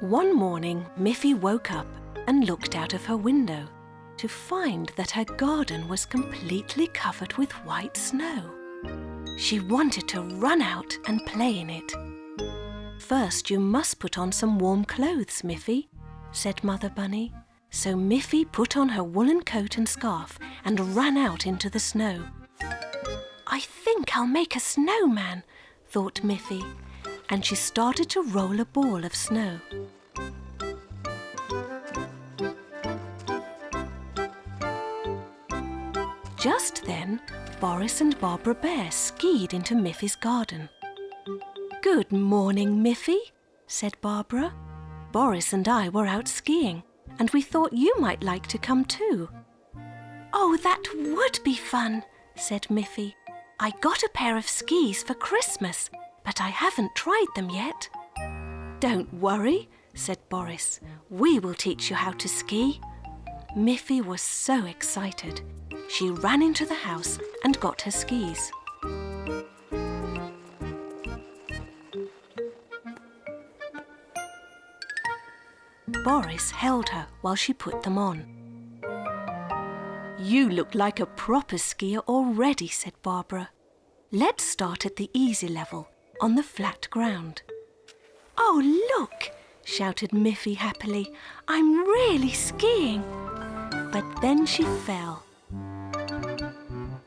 One morning, Miffy woke up and looked out of her window to find that her garden was completely covered with white snow. She wanted to run out and play in it. "First, you must put on some warm clothes, Miffy," said Mother Bunny. So Miffy put on her woolen coat and scarf and ran out into the snow. "I think I'll make a snowman," thought Miffy, and she started to roll a ball of snow. Just then, Boris and Barbara Bear skied into Miffy's garden. "Good morning, Miffy," said Barbara. "Boris and I were out skiing, and we thought you might like to come too." "Oh, that would be fun," said Miffy. "I got a pair of skis for Christmas, but I haven't tried them yet." "Don't worry," said Boris. "We will teach you how to ski." Miffy was so excited. She ran into the house and got her skis. Boris held her while she put them on. "You look like a proper skier already," said Barbara. "Let's start at the easy level, on the flat ground." "Oh, look!" shouted Miffy happily. "I'm really skiing!" But then she fell.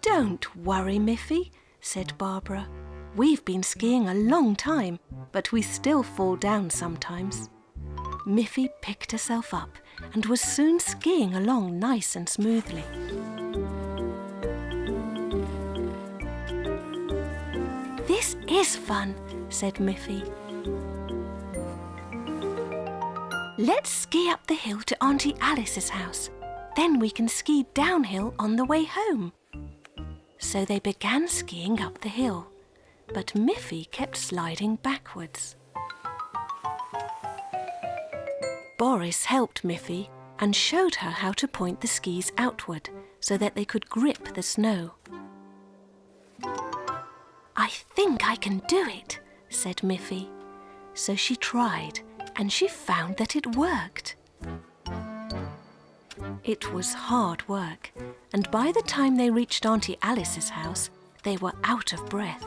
"Don't worry, Miffy," said Barbara. "We've been skiing a long time, but we still fall down sometimes." Miffy picked herself up and was soon skiing along nice and smoothly. "This is fun," said Miffy. "Let's ski up the hill to Auntie Alice's house. Then we can ski downhill on the way home." So they began skiing up the hill, but Miffy kept sliding backwards. Boris helped Miffy and showed her how to point the skis outward so that they could grip the snow. "I think I can do it," said Miffy. So she tried, and she found that it worked. It was hard work, and by the time they reached Auntie Alice's house, they were out of breath.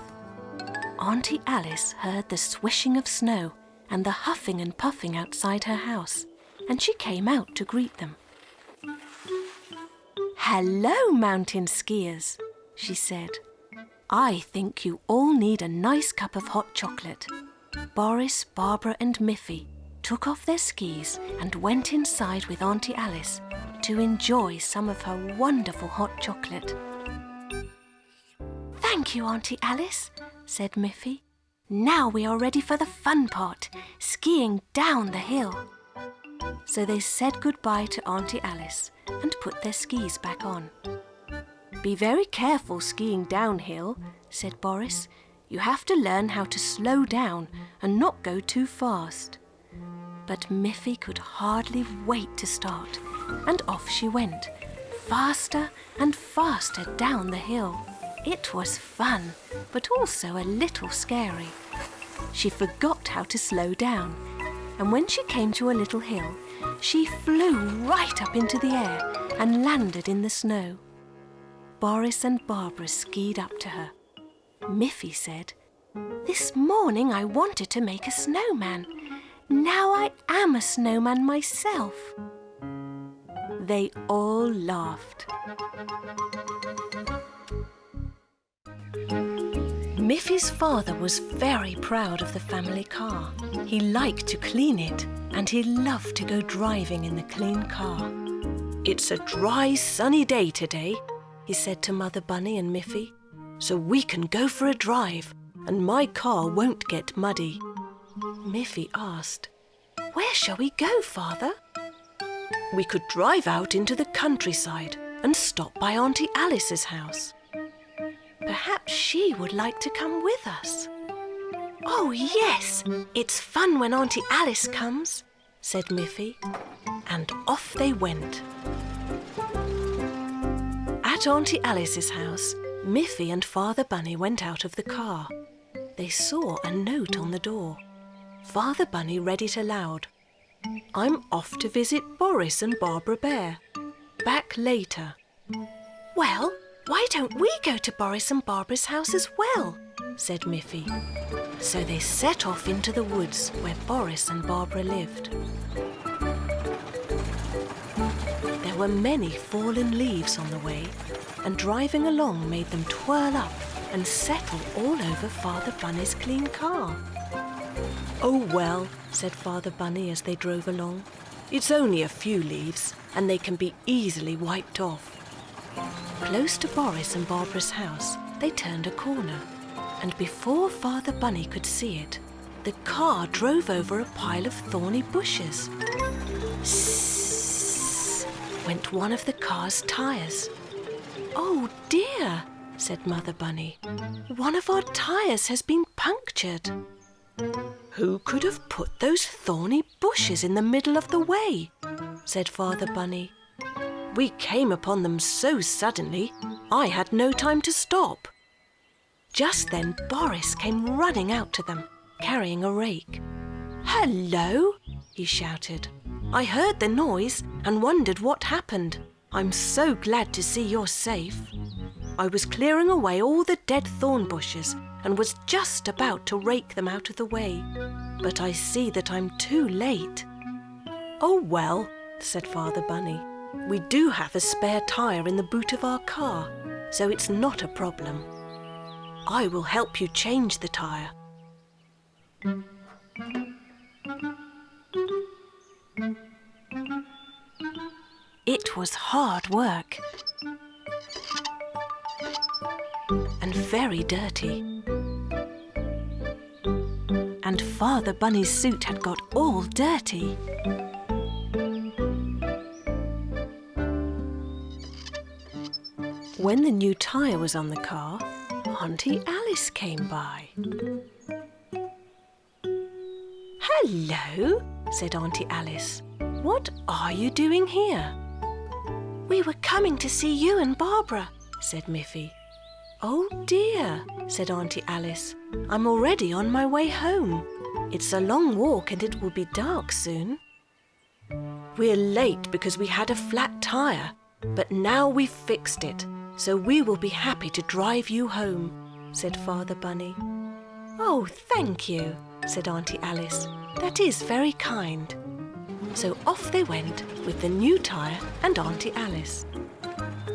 Auntie Alice heard the swishing of snow and the huffing and puffing outside her house, and she came out to greet them. "Hello, mountain skiers," she said. "I think you all need a nice cup of hot chocolate." Boris, Barbara and Miffy took off their skis and went inside with Auntie Alice to enjoy some of her wonderful hot chocolate. "Thank you, Auntie Alice," said Miffy. "Now we are ready for the fun part, skiing down the hill." So they said goodbye to Auntie Alice and put their skis back on. "Be very careful skiing downhill," said Boris. "You have to learn how to slow down and not go too fast." But Miffy could hardly wait to start, and off she went, faster and faster down the hill. It was fun, but also a little scary. She forgot how to slow down, and when she came to a little hill, she flew right up into the air and landed in the snow. Boris and Barbara skied up to her. Miffy said, "This morning I wanted to make a snowman. Now I am a snowman myself." They all laughed. Miffy's father was very proud of the family car. He liked to clean it, and he loved to go driving in the clean car. "It's a dry, sunny day today," he said to Mother Bunny and Miffy, "so we can go for a drive, and my car won't get muddy." Miffy asked, "Where shall we go, Father?" "We could drive out into the countryside and stop by Auntie Alice's house. Perhaps she would like to come with us." "Oh, yes! It's fun when Auntie Alice comes," said Miffy, and off they went. At Auntie Alice's house, Miffy and Father Bunny went out of the car. They saw a note on the door. Father Bunny read it aloud. I'm off to visit Boris and Barbara Bear. Back later." "Well, why don't we go to Boris and Barbara's house as well?" said Miffy. So they set off into the woods where Boris and Barbara lived. There were many fallen leaves on the way, and driving along made them twirl up and settle all over Father Bunny's clean car. "Oh well," said Father Bunny as they drove along. "It's only a few leaves, and they can be easily wiped off." Close to Boris and Barbara's house, they turned a corner, and before Father Bunny could see it, the car drove over a pile of thorny bushes. "Sssss," went one of the car's tires. "Oh dear," said Mother Bunny. "One of our tires has been punctured." "Who could have put those thorny bushes in the middle of the way?" said Father Bunny. "We came upon them so suddenly, I had no time to stop." Just then Boris came running out to them, carrying a rake. "Hello," he shouted. "I heard the noise and wondered what happened. I'm so glad to see you're safe. I was clearing away all the dead thorn bushes and was just about to rake them out of the way, but I see that I'm too late." "Oh well," said Father Bunny. "We do have a spare tire in the boot of our car, so it's not a problem. I will help you change the tire." It was hard work and very dirty, and Father Bunny's suit had got all dirty. When the new tire was on the car, Auntie Alice came by. "Hello," said Auntie Alice. "What are you doing here?" "We were coming to see you and Barbara," said Miffy. "Oh dear," said Auntie Alice. "I'm already on my way home. It's a long walk and it will be dark soon." "We're late because we had a flat tire, but now we've fixed it, so we will be happy to drive you home," said Father Bunny. "Oh, thank you," said Auntie Alice. "That is very kind." So off they went with the new tire and Auntie Alice.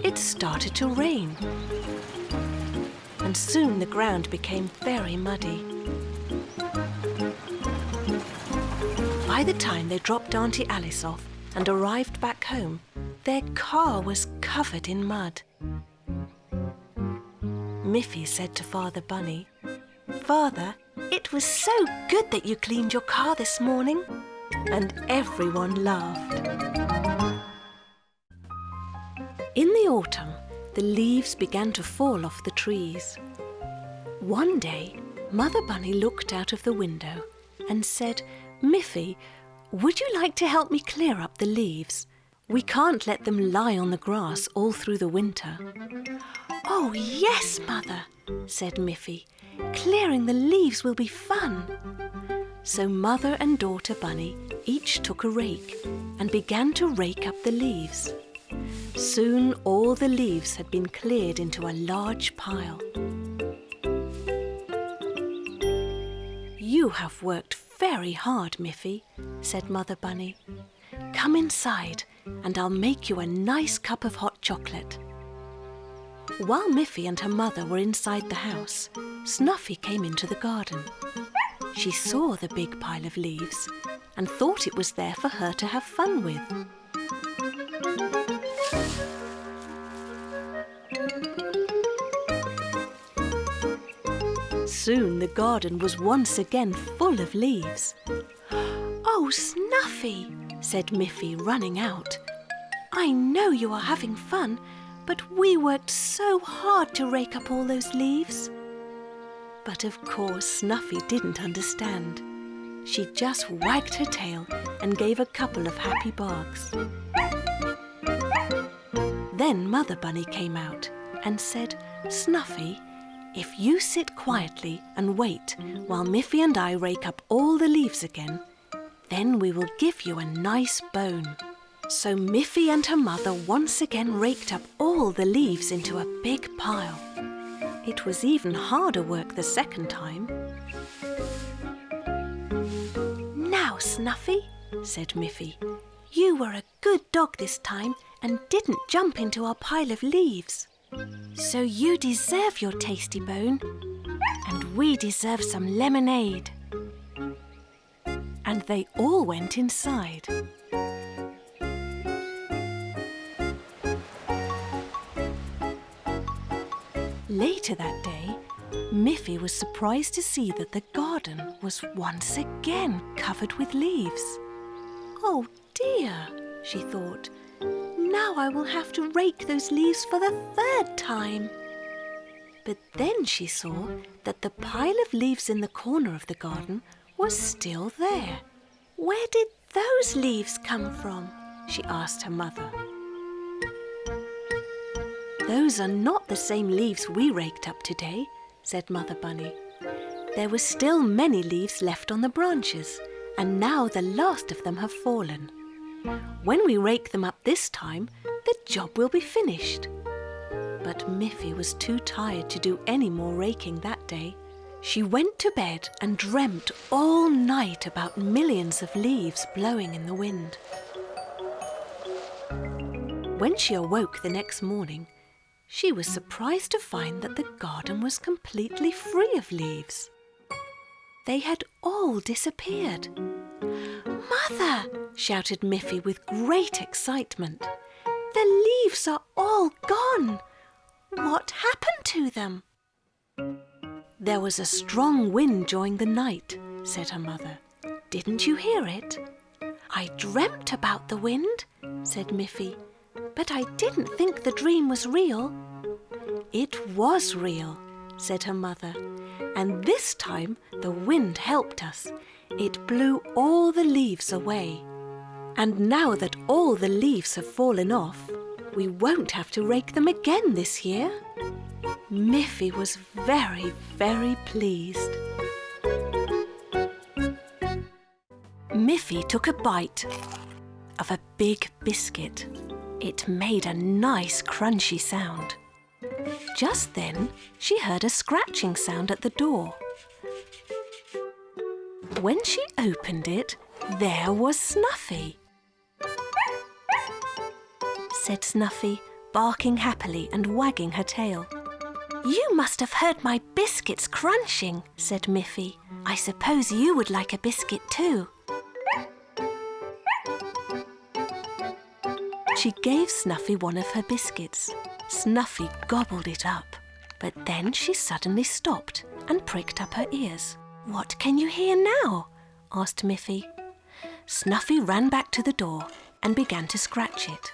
It started to rain, and soon the ground became very muddy. By the time they dropped Auntie Alice off and arrived back home, their car was covered in mud. Miffy said to Father Bunny, "Father, it was so good that you cleaned your car this morning." And everyone laughed. In the autumn, the leaves began to fall off the trees. One day, Mother Bunny looked out of the window and said, "Miffy, would you like to help me clear up the leaves? We can't let them lie on the grass all through the winter." "Oh, yes, Mother," said Miffy. "Clearing the leaves will be fun." So Mother and Daughter Bunny each took a rake and began to rake up the leaves. Soon all the leaves had been cleared into a large pile. "You have worked very hard, Miffy," said Mother Bunny. "Come inside and I'll make you a nice cup of hot chocolate." While Miffy and her mother were inside the house, Snuffy came into the garden. She saw the big pile of leaves and thought it was there for her to have fun with. Soon the garden was once again full of leaves. "Oh, Snuffy," said Miffy, running out. "I know you are having fun, but we worked so hard to rake up all those leaves." But of course Snuffy didn't understand. She just wagged her tail and gave a couple of happy barks. Then Mother Bunny came out and said, "Snuffy, if you sit quietly and wait while Miffy and I rake up all the leaves again, Then we will give you a nice bone." So Miffy and her mother once again raked up all the leaves into a big pile. It was even harder work the second time. "Now, Snuffy," said Miffy, "you were a good dog this time and didn't jump into our pile of leaves. So you deserve your tasty bone, and we deserve some lemonade." And they all went inside. Later that day, Miffy was surprised to see that the garden was once again covered with leaves. "Oh dear," she thought, "now I will have to rake those leaves for the third time." But then she saw that the pile of leaves in the corner of the garden was still there. "Where did those leaves come from?" she asked her mother. "Those are not the same leaves we raked up today," said Mother Bunny. "There were still many leaves left on the branches, and now the last of them have fallen. When we rake them up this time, the job will be finished." But Miffy was too tired to do any more raking that day. She went to bed and dreamt all night about millions of leaves blowing in the wind. When she awoke the next morning, she was surprised to find that the garden was completely free of leaves. They had all disappeared. "Mother!" shouted Miffy with great excitement. "The leaves are all gone! What happened to them?" "There was a strong wind during the night," said her mother. "Didn't you hear it?" "I dreamt about the wind," said Miffy, "but I didn't think the dream was real." "It was real," said her mother, "and this time the wind helped us. It blew all the leaves away. And now that all the leaves have fallen off, we won't have to rake them again this year." Miffy was very, very pleased. Miffy took a bite of a big biscuit. It made a nice crunchy sound. Just then, she heard a scratching sound at the door. When she opened it, there was Snuffy. Said Snuffy, barking happily and wagging her tail. "You must have heard my biscuits crunching," said Miffy. "I suppose you would like a biscuit too." She gave Snuffy one of her biscuits. Snuffy gobbled it up, but then she suddenly stopped and pricked up her ears. "What can you hear now?" asked Miffy. Snuffy ran back to the door and began to scratch it.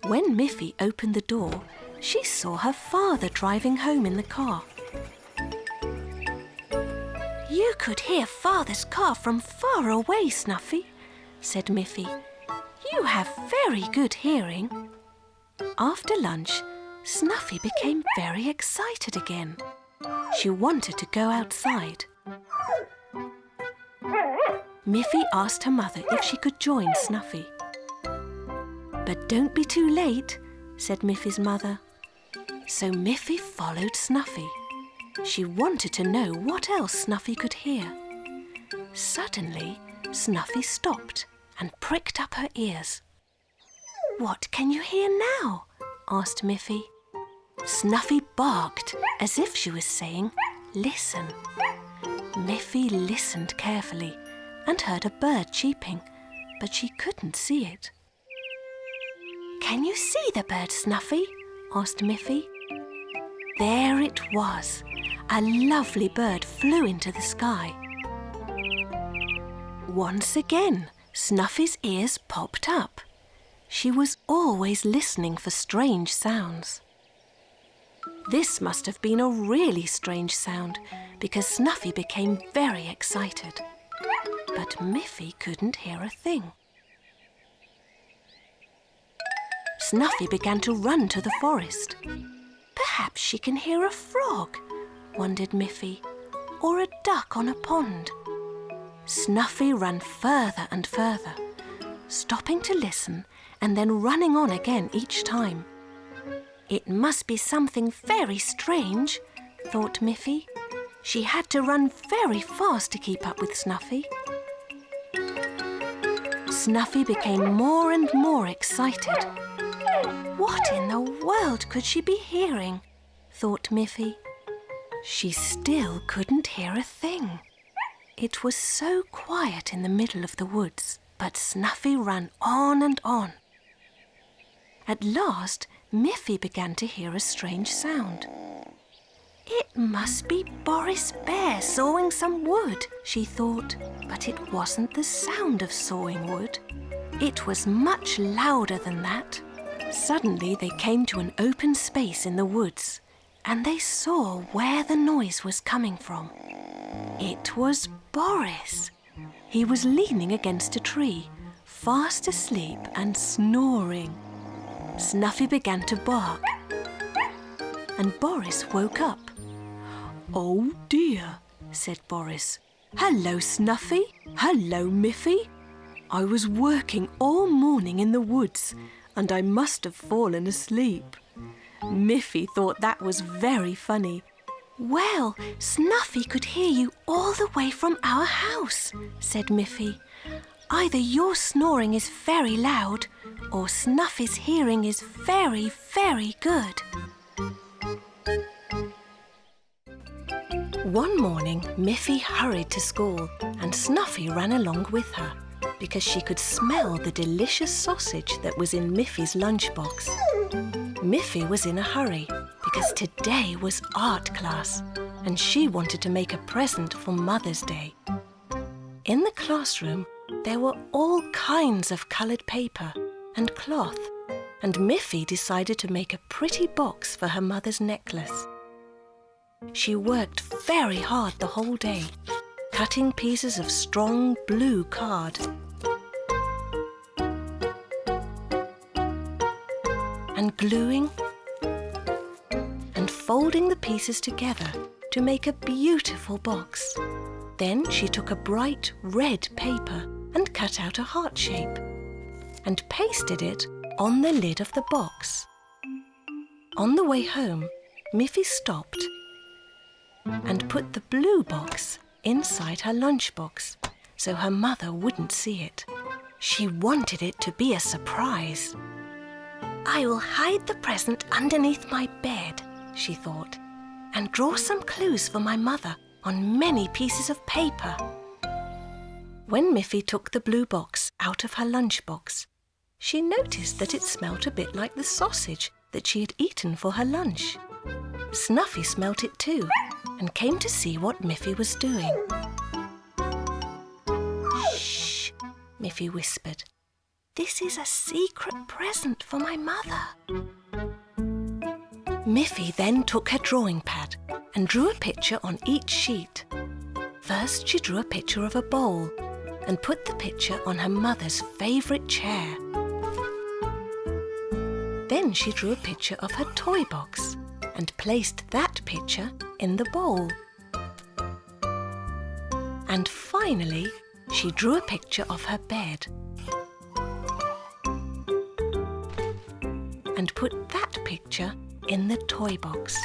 When Miffy opened the door, she saw her father driving home in the car. "You could hear Father's car from far away, Snuffy," said Miffy. "You have very good hearing." After lunch, Snuffy became very excited again. She wanted to go outside. Miffy asked her mother if she could join Snuffy. "But don't be too late," said Miffy's mother. So Miffy followed Snuffy. She wanted to know what else Snuffy could hear. Suddenly, Snuffy stopped and pricked up her ears. "What can you hear now?" asked Miffy. Snuffy barked as if she was saying, "Listen." Miffy listened carefully and heard a bird cheeping, but she couldn't see it. "Can you see the bird, Snuffy?" asked Miffy. There it was. A lovely bird flew into the sky. Once again, Snuffy's ears popped up. She was always listening for strange sounds. This must have been a really strange sound because Snuffy became very excited. But Miffy couldn't hear a thing. Snuffy began to run to the forest. "Perhaps she can hear a frog," wondered Miffy, "or a duck on a pond." Snuffy ran further and further, stopping to listen and then running on again each time. It must be something very strange, thought Miffy. She had to run very fast to keep up with Snuffy. Snuffy became more and more excited. What in the world could she be hearing? Thought Miffy. She still couldn't hear a thing. It was so quiet in the middle of the woods, but Snuffy ran on and on. At last, Miffy began to hear a strange sound. It must be Boris Bear sawing some wood, she thought, but it wasn't the sound of sawing wood. It was much louder than that. Suddenly they came to an open space in the woods, and they saw where the noise was coming from. It was Boris. He was leaning against a tree, fast asleep and snoring. Snuffy began to bark, and Boris woke up. "Oh dear," said Boris. "Hello, Snuffy. Hello, Miffy. I was working all morning in the woods, and I must have fallen asleep." Miffy thought that was very funny. "Well, Snuffy could hear you all the way from our house," said Miffy. "Either your snoring is very loud, or Snuffy's hearing is very, very good." One morning, Miffy hurried to school, and Snuffy ran along with her, because she could smell the delicious sausage that was in Miffy's lunchbox. Miffy was in a hurry, because today was art class, and she wanted to make a present for Mother's Day. In the classroom, there were all kinds of coloured paper and cloth, and Miffy decided to make a pretty box for her mother's necklace. She worked very hard the whole day, cutting pieces of strong blue card and gluing and folding the pieces together to make a beautiful box. Then she took a bright red paper and cut out a heart shape and pasted it on the lid of the box. On the way home, Miffy stopped and put the blue box inside her lunchbox so her mother wouldn't see it. She wanted it to be a surprise. "I will hide the present underneath my bed," she thought, "and draw some clues for my mother on many pieces of paper." When Miffy took the blue box out of her lunchbox, she noticed that it smelt a bit like the sausage that she had eaten for her lunch. Snuffy smelt it too and came to see what Miffy was doing. "Shh," Miffy whispered. "This is a secret present for my mother." Miffy then took her drawing pad and drew a picture on each sheet. First, she drew a picture of a bowl and put the picture on her mother's favourite chair. Then she drew a picture of her toy box and placed that picture in the bowl. And finally, she drew a picture of her bed and put that picture in the toy box.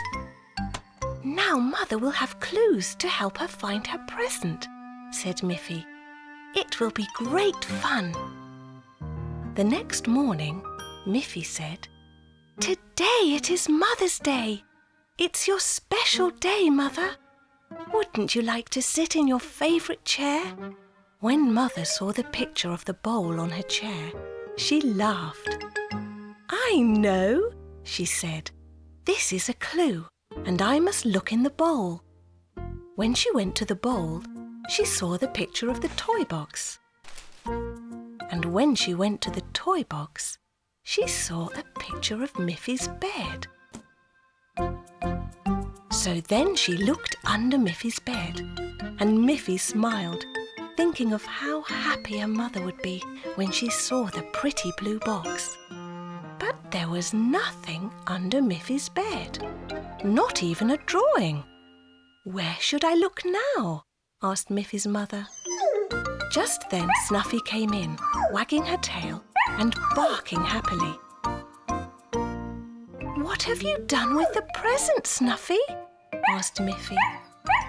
"Now Mother will have clues to help her find her present," said Miffy. "It will be great fun." The next morning, Miffy said, "Today it is Mother's Day. It's your special day, Mother. Wouldn't you like to sit in your favourite chair?" When Mother saw the picture of the bowl on her chair, she laughed. "I know," she said. "This is a clue, and I must look in the bowl." When she went to the bowl, she saw the picture of the toy box. And when she went to the toy box, she saw a picture of Miffy's bed. So then she looked under Miffy's bed, and Miffy smiled, thinking of how happy her mother would be when she saw the pretty blue box. But there was nothing under Miffy's bed, not even a drawing. "Where should I look now?" asked Miffy's mother. Just then Snuffy came in, wagging her tail and barking happily. "What have you done with the present, Snuffy?" asked Miffy.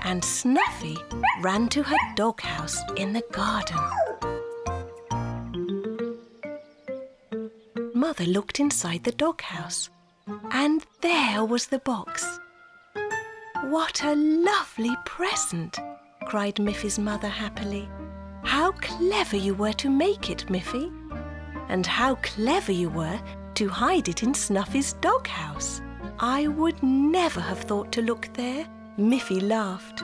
And Snuffy ran to her doghouse in the garden. Mother looked inside the doghouse, and there was the box. "What a lovely present!" cried Miffy's mother happily. "How clever you were to make it, Miffy! And how clever you were to hide it in Snuffy's doghouse! I would never have thought to look there." Miffy laughed.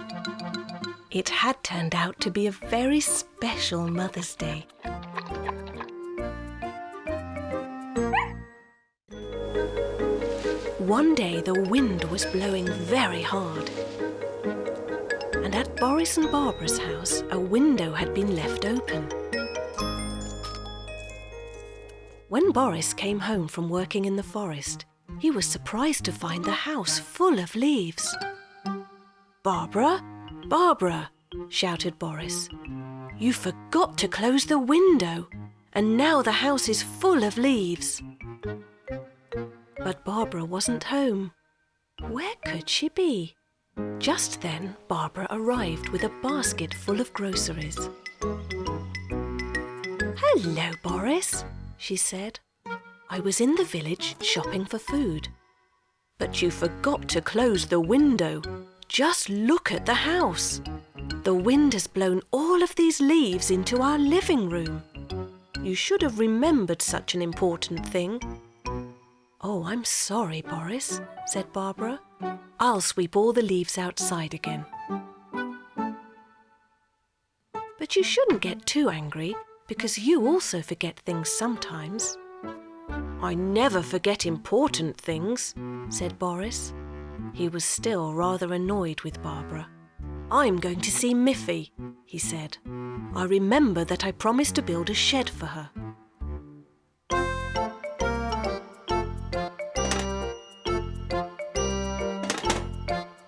It had turned out to be a very special Mother's Day. One day the wind was blowing very hard, and at Boris and Barbara's house a window had been left open. When Boris came home from working in the forest, he was surprised to find the house full of leaves. "Barbara, Barbara," shouted Boris, "you forgot to close the window, and now the house is full of leaves." But Barbara wasn't home. Where could she be? Just then Barbara arrived with a basket full of groceries. "Hello, Boris," she said. "I was in the village shopping for food. But you forgot to close the window. Just look at the house. The wind has blown all of these leaves into our living room. You should have remembered such an important thing." "Oh, I'm sorry, Boris," said Barbara. "I'll sweep all the leaves outside again." "But you shouldn't get too angry, because you also forget things sometimes." "I never forget important things," said Boris. He was still rather annoyed with Barbara. "I'm going to see Miffy," he said. "I remember that I promised to build a shed for her."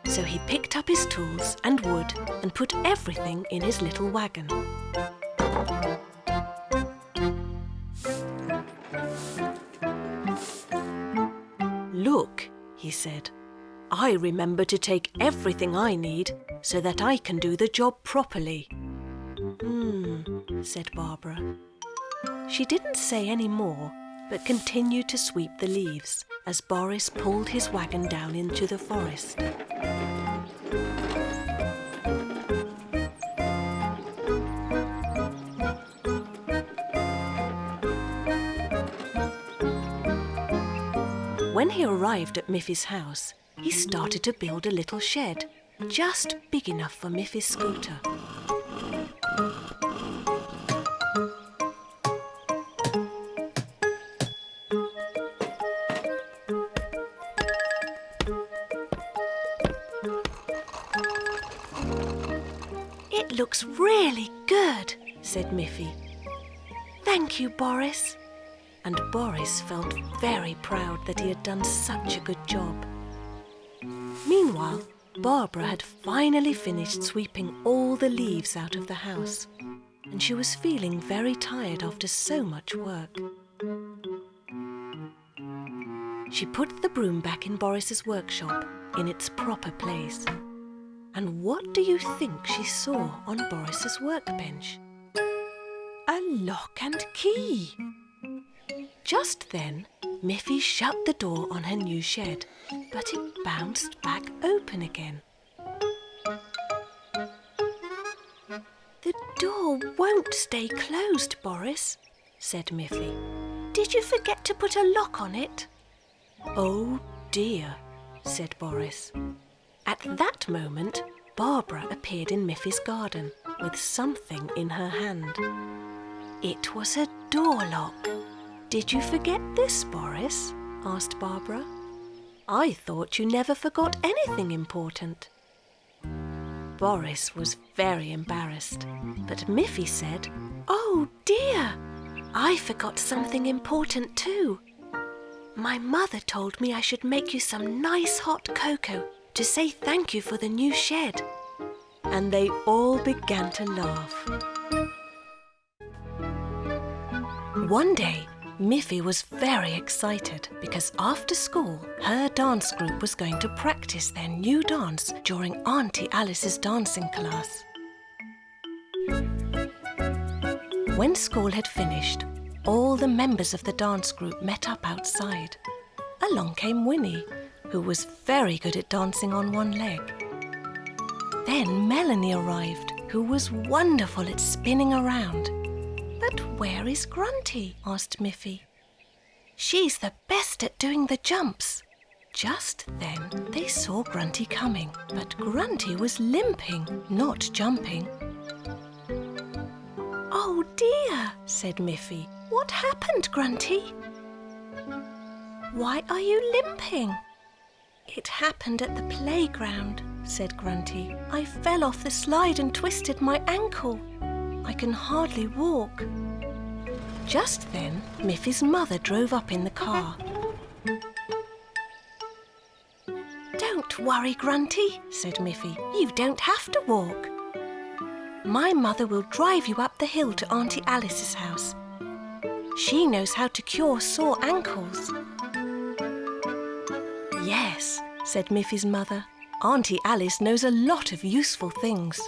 So he picked up his tools and wood and put everything in his little wagon. "Look," he said, "I remember to take everything I need so that I can do the job properly." Said Barbara. She didn't say any more, but continued to sweep the leaves as Boris pulled his wagon down into the forest. When he arrived at Miffy's house, he started to build a little shed, just big enough for Miffy's scooter. "It looks really good," said Miffy. "Thank you, Boris." And Boris felt very proud that he had done such a good job. Meanwhile, Barbara had finally finished sweeping all the leaves out of the house, and she was feeling very tired after so much work. She put the broom back in Boris's workshop in its proper place. And what do you think she saw on Boris's workbench? A lock and key! Just then, Miffy shut the door on her new shed, but it bounced back open again. "The door won't stay closed, Boris," said Miffy. "Did you forget to put a lock on it?" "Oh dear," said Boris. At that moment, Barbara appeared in Miffy's garden with something in her hand. It was a door lock. "Did you forget this, Boris?" asked Barbara. "I thought you never forgot anything important." Boris was very embarrassed, but Miffy said, "Oh dear, I forgot something important too. My mother told me I should make you some nice hot cocoa to say thank you for the new shed." And they all began to laugh. One day, Miffy was very excited because after school, her dance group was going to practice their new dance during Auntie Alice's dancing class. When school had finished, all the members of the dance group met up outside. Along came Winnie, who was very good at dancing on one leg. Then Melanie arrived, who was wonderful at spinning around. "But where is Grunty?" asked Miffy. "She's the best at doing the jumps." Just then they saw Grunty coming, but Grunty was limping, not jumping. "Oh dear," said Miffy. "What happened, Grunty?" "Why are you limping?" "It happened at the playground," said Grunty. "I fell off the slide and twisted my ankle. I can hardly walk." Just then, Miffy's mother drove up in the car. "Don't worry, Grunty," said Miffy. "You don't have to walk. My mother will drive you up the hill to Auntie Alice's house. She knows how to cure sore ankles." "Yes," said Miffy's mother. "Auntie Alice knows a lot of useful things."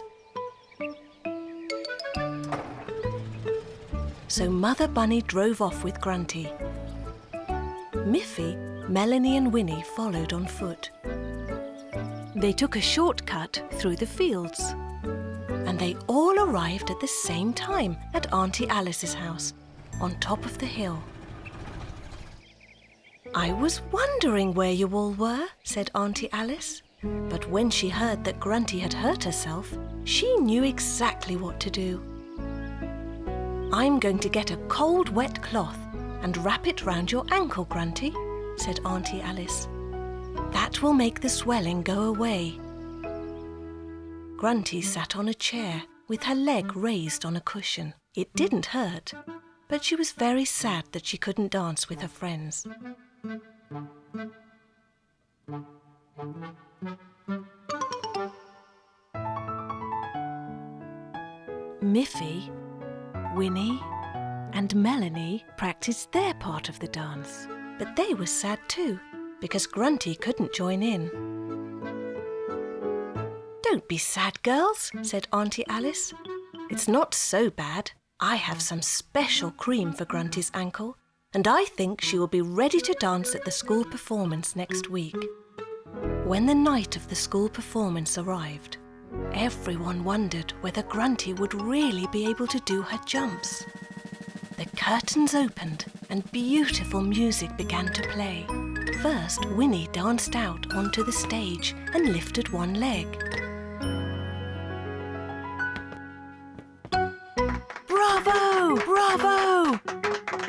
So Mother Bunny drove off with Grunty. Miffy, Melanie and Winnie followed on foot. They took a shortcut through the fields, and they all arrived at the same time at Auntie Alice's house, on top of the hill. "I was wondering where you all were," said Auntie Alice. But when she heard that Grunty had hurt herself, she knew exactly what to do. "I'm going to get a cold, wet cloth and wrap it round your ankle, Grunty," said Auntie Alice. "That will make the swelling go away." Grunty sat on a chair with her leg raised on a cushion. It didn't hurt, but she was very sad that she couldn't dance with her friends. Miffy, Winnie and Melanie practiced their part of the dance, but they were sad too because Grunty couldn't join in. "Don't be sad, girls," said Auntie Alice. "It's not so bad. I have some special cream for Grunty's ankle, and I think she will be ready to dance at the school performance next week." When the night of the school performance arrived, everyone wondered whether Grunty would really be able to do her jumps. The curtains opened and beautiful music began to play. First, Winnie danced out onto the stage and lifted one leg. "Bravo! Bravo!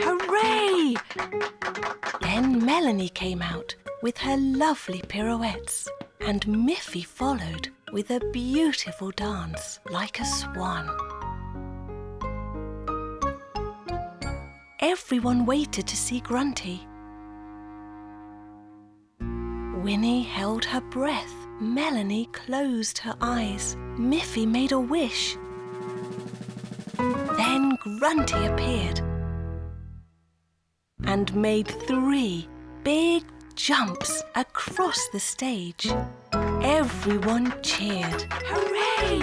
Hooray!" Then Melanie came out with her lovely pirouettes, and Miffy followed with a beautiful dance like a swan. Everyone waited to see Grunty. Winnie held her breath. Melanie closed her eyes. Miffy made a wish. Then Grunty appeared and made 3 big jumps across the stage. Everyone cheered. "Hooray!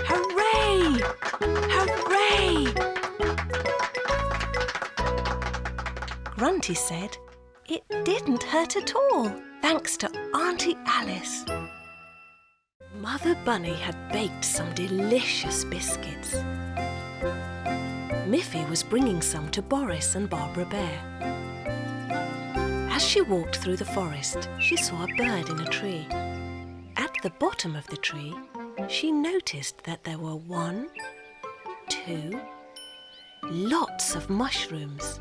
Hooray! Hooray!" Grunty said it didn't hurt at all, thanks to Auntie Alice. Mother Bunny had baked some delicious biscuits. Miffy was bringing some to Boris and Barbara Bear. As she walked through the forest, she saw a bird in a tree. At the bottom of the tree, she noticed that there were 1, 2, lots of mushrooms.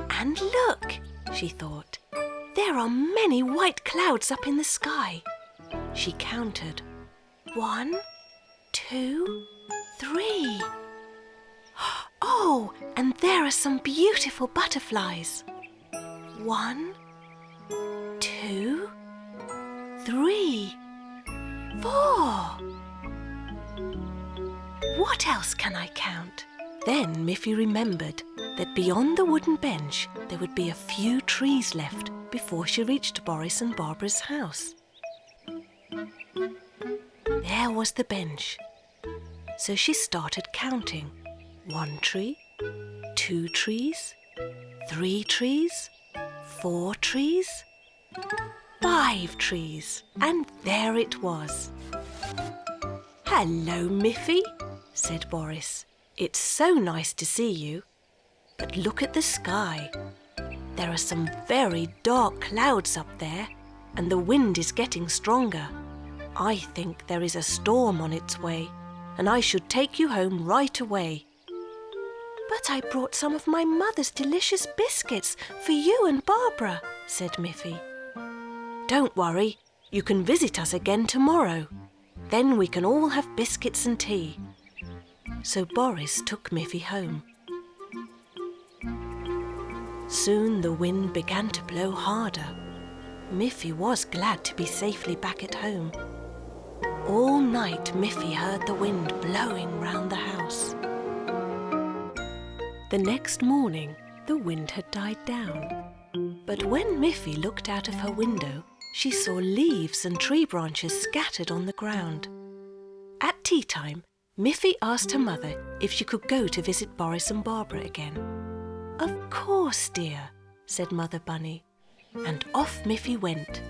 And look, she thought, there are many white clouds up in the sky. She counted 1, 2, 3. Oh, and there are some beautiful butterflies. 1, 2, 3, 4. What else can I count? Then Miffy remembered that beyond the wooden bench there would be a few trees left before she reached Boris and Barbara's house. There was the bench. So she started counting. 1 tree, 2 trees, 3 trees, 4 trees, 5 trees, and there it was. "Hello, Miffy," said Boris. "It's so nice to see you. But look at the sky. There are some very dark clouds up there, and the wind is getting stronger. I think there is a storm on its way, and I should take you home right away." "But I brought some of my mother's delicious biscuits for you and Barbara," said Miffy. "Don't worry, you can visit us again tomorrow. Then we can all have biscuits and tea." So Boris took Miffy home. Soon the wind began to blow harder. Miffy was glad to be safely back at home. All night Miffy heard the wind blowing round the house. The next morning the wind had died down. But when Miffy looked out of her window, she saw leaves and tree branches scattered on the ground. At tea time, Miffy asked her mother if she could go to visit Boris and Barbara again. "Of course, dear," said Mother Bunny, and off Miffy went.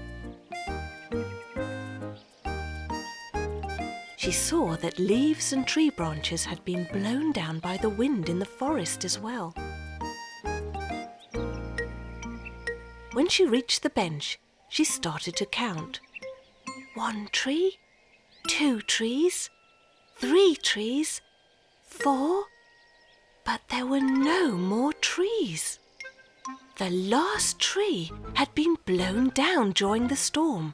She saw that leaves and tree branches had been blown down by the wind in the forest as well. When she reached the bench, she started to count. 1 tree, 2 trees, 3 trees, 4, but there were no more trees. The last tree had been blown down during the storm.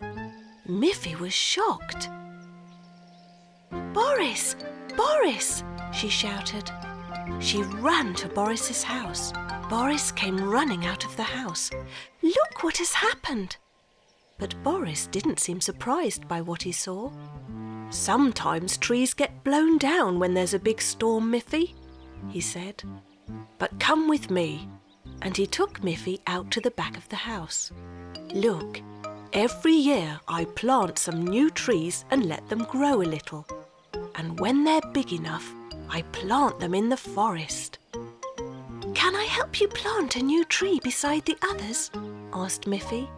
Miffy was shocked. "Boris! Boris!" she shouted. She ran to Boris's house. Boris came running out of the house. "Look what has happened!" But Boris didn't seem surprised by what he saw. "Sometimes trees get blown down when there's a big storm, Miffy," he said. "But come with me." And he took Miffy out to the back of the house. "Look, every year I plant some new trees and let them grow a little. And when they're big enough, I plant them in the forest." "Can I help you plant a new tree beside the others?" asked Miffy.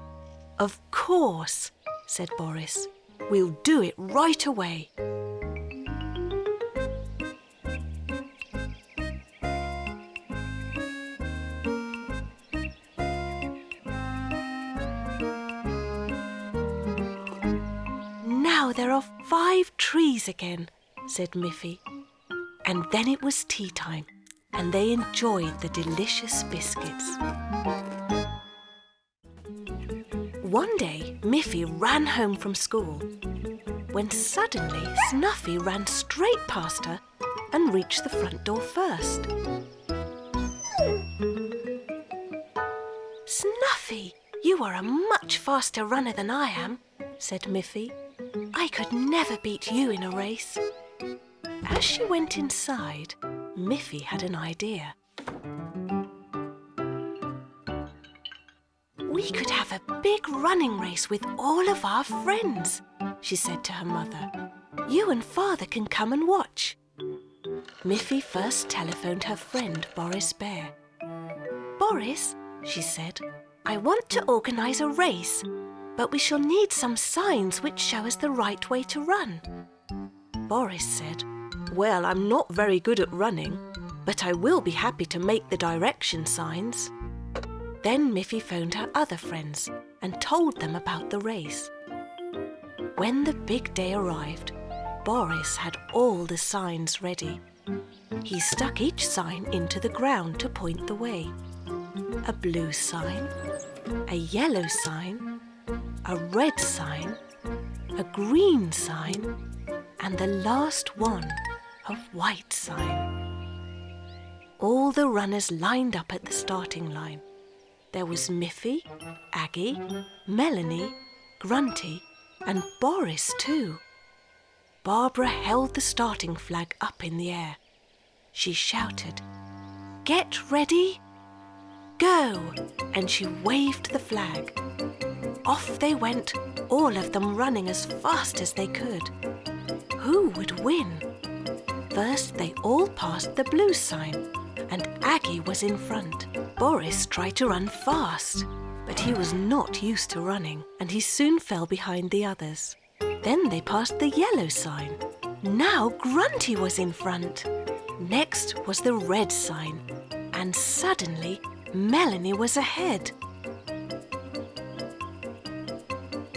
"Of course," said Boris. "We'll do it right away." "Now there are 5 trees again," said Miffy. And then it was tea time, and they enjoyed the delicious biscuits. One day, Miffy ran home from school, when suddenly Snuffy ran straight past her and reached the front door first. "Snuffy, you are a much faster runner than I am," said Miffy. "I could never beat you in a race." As she went inside, Miffy had an idea. "We could have a big running race with all of our friends," she said to her mother. "You and Father can come and watch." Miffy first telephoned her friend Boris Bear. "Boris," she said, "I want to organise a race, but we shall need some signs which show us the right way to run." Boris said, "Well, I'm not very good at running, but I will be happy to make the direction signs." Then Miffy phoned her other friends and told them about the race. When the big day arrived, Boris had all the signs ready. He stuck each sign into the ground to point the way. A blue sign, a yellow sign, a red sign, a green sign, and the last one, a white sign. All the runners lined up at the starting line. There was Miffy, Aggie, Melanie, Grunty, and Boris too. Barbara held the starting flag up in the air. She shouted, get ready, go!" And she waved the flag. Off they went, all of them running as fast as they could. Who would win? First, they all passed the blue sign, and Aggie was in front. Boris tried to run fast, but he was not used to running, and he soon fell behind the others. Then they passed the yellow sign. Now Grunty was in front. Next was the red sign, and suddenly Melanie was ahead.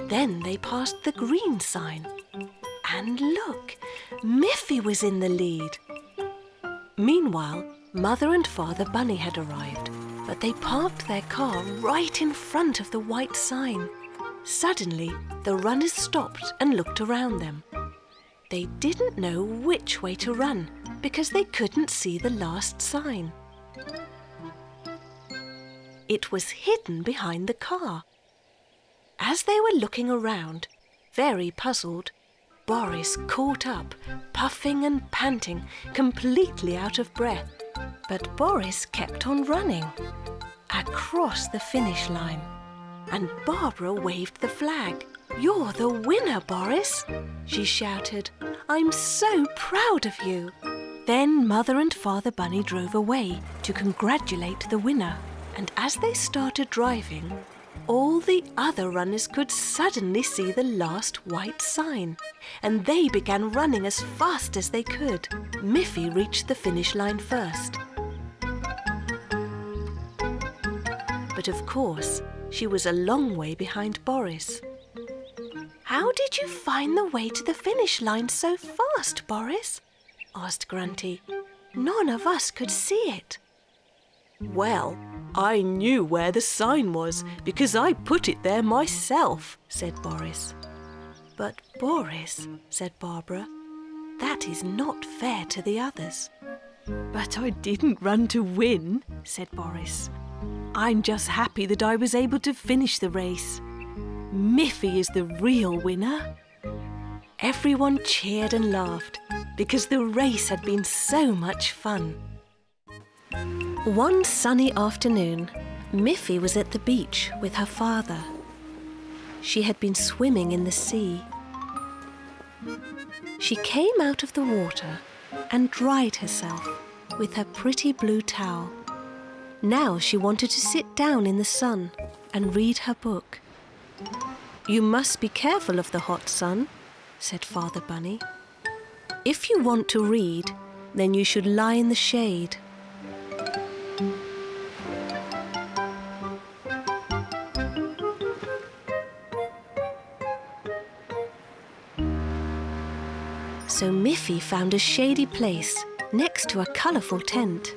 Then they passed the green sign. And look, Miffy was in the lead. Meanwhile, Mother and Father Bunny had arrived, but they parked their car right in front of the white sign. Suddenly, the runners stopped and looked around them. They didn't know which way to run because they couldn't see the last sign. It was hidden behind the car. As they were looking around, very puzzled, Boris caught up, puffing and panting, completely out of breath. But Boris kept on running across the finish line, and Barbara waved the flag. "You're the winner, Boris," she shouted. "I'm so proud of you." Then Mother and Father Bunny drove away to congratulate the winner, and as they started driving, all the other runners could suddenly see the last white sign, and they began running as fast as they could. Miffy reached the finish line first. But of course, she was a long way behind Boris. "How did you find the way to the finish line so fast, Boris?" asked Grunty. "None of us could see it." "Well, I knew where the sign was because I put it there myself," said Boris. "But Boris," said Barbara, "that is not fair to the others." "But I didn't run to win," said Boris. "I'm just happy that I was able to finish the race. Miffy is the real winner." Everyone cheered and laughed because the race had been so much fun. One sunny afternoon, Miffy was at the beach with her father. She had been swimming in the sea. She came out of the water and dried herself with her pretty blue towel. Now she wanted to sit down in the sun and read her book. "You must be careful of the hot sun," said Father Bunny. "If you want to read, then you should lie in the shade." So Miffy found a shady place next to a colourful tent.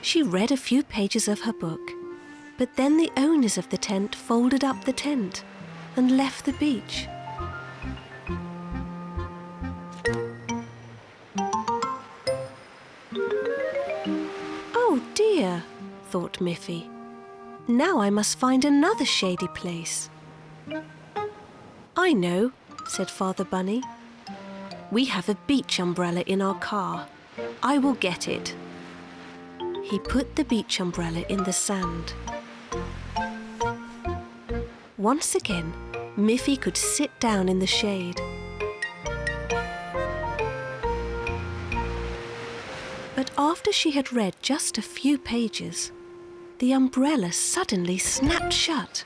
She read a few pages of her book, but then the owners of the tent folded up the tent and left the beach. "Oh dear," thought Miffy. "Now I must find another shady place." "I know," said Father Bunny. "We have a beach umbrella in our car. I will get it." He put the beach umbrella in the sand. Once again, Miffy could sit down in the shade. But after she had read just a few pages, the umbrella suddenly snapped shut.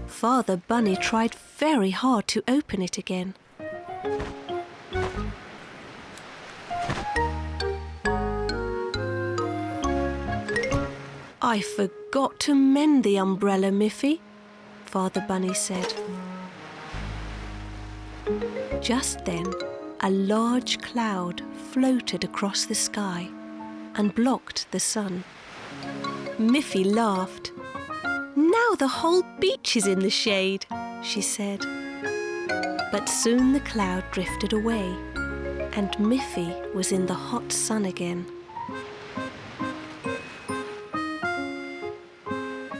Father Bunny tried very hard to open it again. "I forgot to mend the umbrella, Miffy," Father Bunny said. Just then, a large cloud floated across the sky and blocked the sun. Miffy laughed. "Now the whole beach is in the shade," she said. But soon the cloud drifted away, and Miffy was in the hot sun again.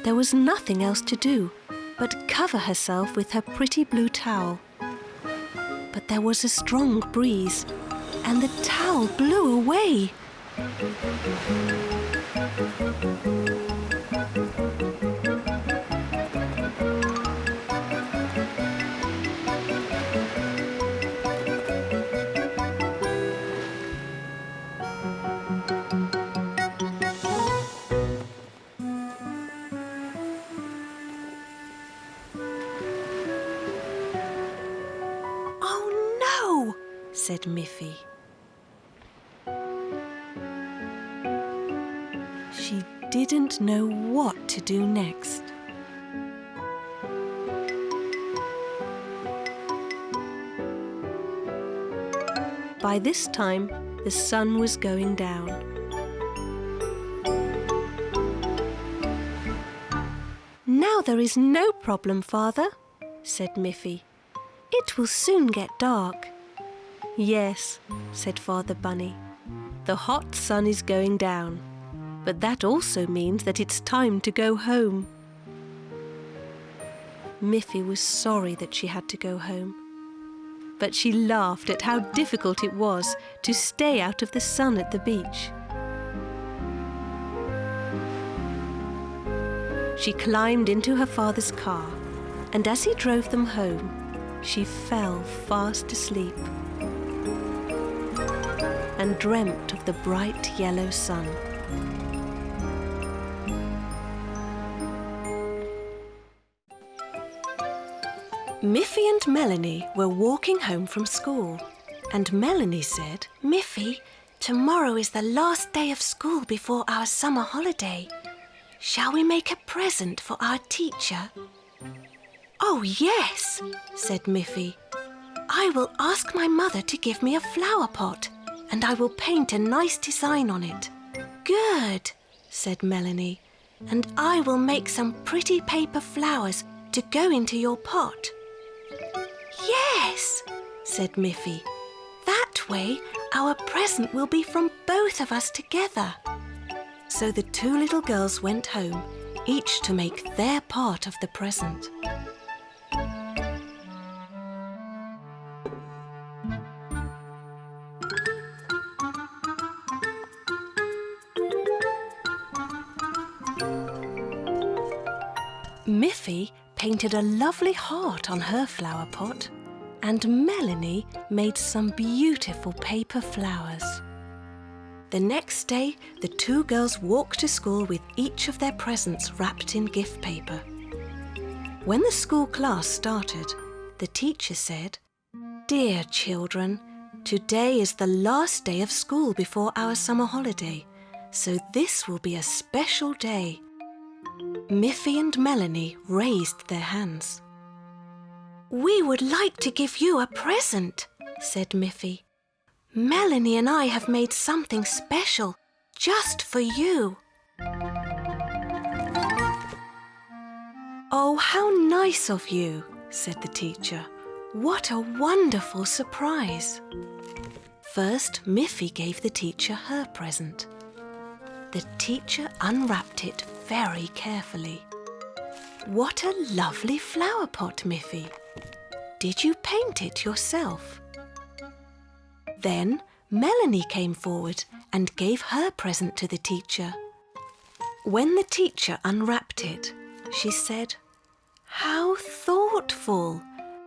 There was nothing else to do but cover herself with her pretty blue towel. But there was a strong breeze, and the towel blew away. Said Miffy. She didn't know what to do next. By this time, the sun was going down. Now there is no problem, Father, said Miffy. It will soon get dark. Yes, said Father Bunny. The hot sun is going down, but that also means that it's time to go home. Miffy was sorry that she had to go home, but she laughed at how difficult it was to stay out of the sun at the beach. She climbed into her father's car, and as he drove them home, she fell fast asleep and dreamt of the bright yellow sun. Miffy and Melanie were walking home from school, and Melanie said, "Miffy, tomorrow is the last day of school before our summer holiday. Shall we make a present for our teacher?" "Oh, yes," said Miffy. "I will ask my mother to give me a flower pot, and I will paint a nice design on it." "Good," said Melanie, "and I will make some pretty paper flowers to go into your pot." "Yes," said Miffy. "That way our present will be from both of us together." So the two little girls went home, each to make their part of the present. Miffy painted a lovely heart on her flower pot, and Melanie made some beautiful paper flowers. The next day, the two girls walked to school with each of their presents wrapped in gift paper. When the school class started, the teacher said, "Dear children, today is the last day of school before our summer holiday, so this will be a special day." Miffy and Melanie raised their hands. "We would like to give you a present," said Miffy. "Melanie and I have made something special just for you." "Oh, how nice of you," said the teacher. "What a wonderful surprise." First, Miffy gave the teacher her present. The teacher unwrapped it very carefully. "What a lovely flower pot, Miffy. Did you paint it yourself?" Then Melanie came forward and gave her present to the teacher. When the teacher unwrapped it, she said, "How thoughtful!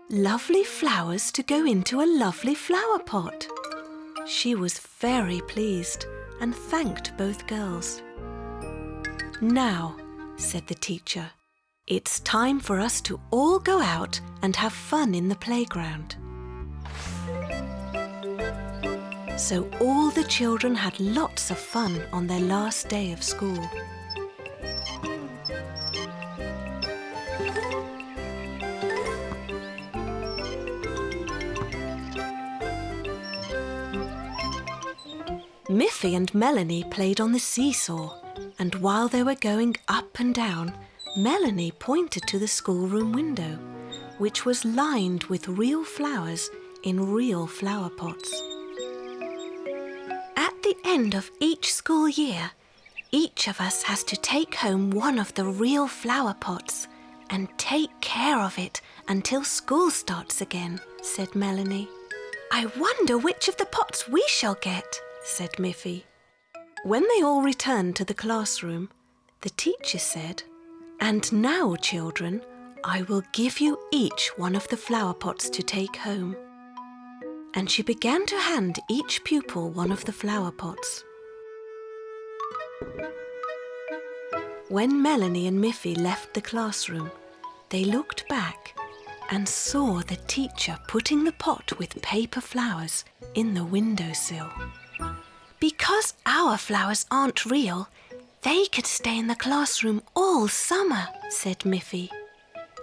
Lovely flowers to go into a lovely flower pot." She was very pleased and thanked both girls. "Now," said the teacher, "it's time for us to all go out and have fun in the playground." So all the children had lots of fun on their last day of school. Miffy and Melanie played on the seesaw, and while they were going up and down, Melanie pointed to the schoolroom window, which was lined with real flowers in real flower pots. "At the end of each school year, each of us has to take home one of the real flower pots and take care of it until school starts again," said Melanie. I wonder which of the pots we shall get, said Miffy. When they all returned to the classroom, the teacher said, "And now, children, I will give you each one of the flower pots to take home." And she began to hand each pupil one of the flower pots. When Melanie and Miffy left the classroom, they looked back and saw the teacher putting the pot with paper flowers in the windowsill. Because our flowers aren't real, they could stay in the classroom all summer, said Miffy.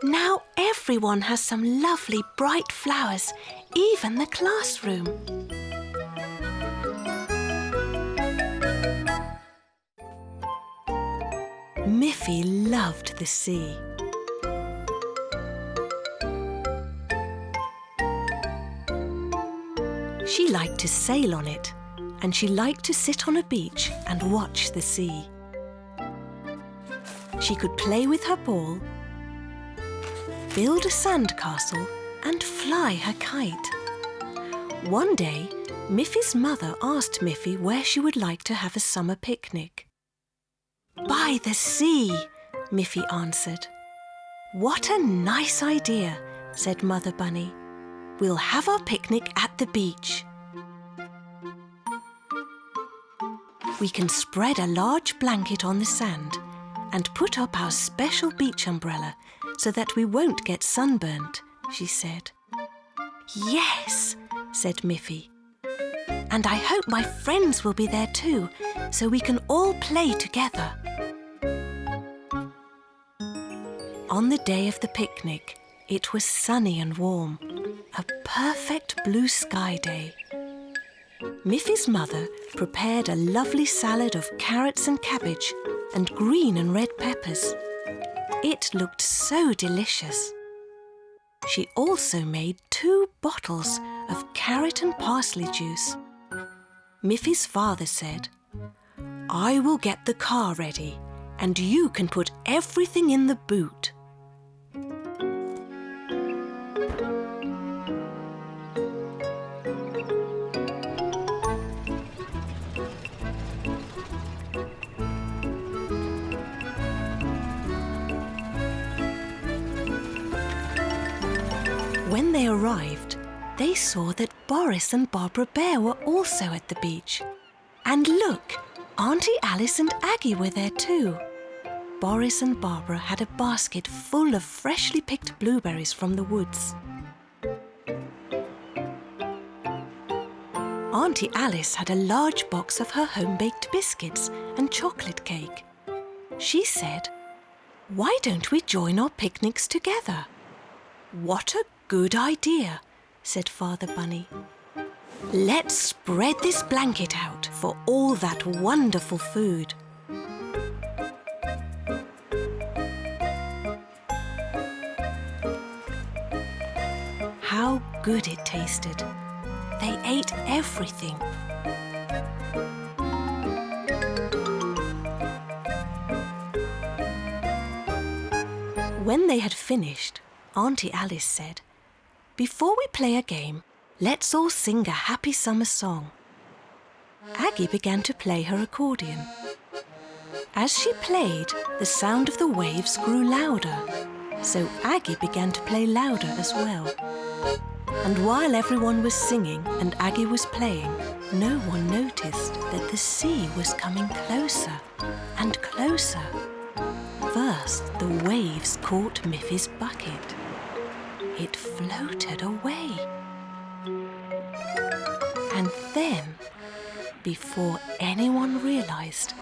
Now everyone has some lovely bright flowers, even the classroom. Miffy loved the sea. She liked to sail on it, and she liked to sit on a beach and watch the sea. She could play with her ball, build a sandcastle, and fly her kite. One day, Miffy's mother asked Miffy where she would like to have a summer picnic. "By the sea," Miffy answered. "What a nice idea," said Mother Bunny. "We'll have our picnic at the beach. We can spread a large blanket on the sand and put up our special beach umbrella so that we won't get sunburnt," she said. "Yes," said Miffy. "And I hope my friends will be there too, so we can all play together." On the day of the picnic, it was sunny and warm, a perfect blue sky day. Miffy's mother prepared a lovely salad of carrots and cabbage and green and red peppers. It looked so delicious. She also made 2 bottles of carrot and parsley juice. Miffy's father said, "I will get the car ready, and you can put everything in the boot." When they arrived, they saw that Boris and Barbara Bear were also at the beach. And look, Auntie Alice and Aggie were there too. Boris and Barbara had a basket full of freshly picked blueberries from the woods. Auntie Alice had a large box of her home-baked biscuits and chocolate cake. She said, "Why don't we join our picnics together?" "What a good idea," said Father Bunny. "Let's spread this blanket out for all that wonderful food." How good it tasted. They ate everything. When they had finished, Auntie Alice said, "Before we play a game, let's all sing a happy summer song." Aggie began to play her accordion. As she played, the sound of the waves grew louder, so Aggie began to play louder as well. And while everyone was singing and Aggie was playing, no one noticed that the sea was coming closer and closer. First, the waves caught Miffy's bucket. It floated away. And then, before anyone realized,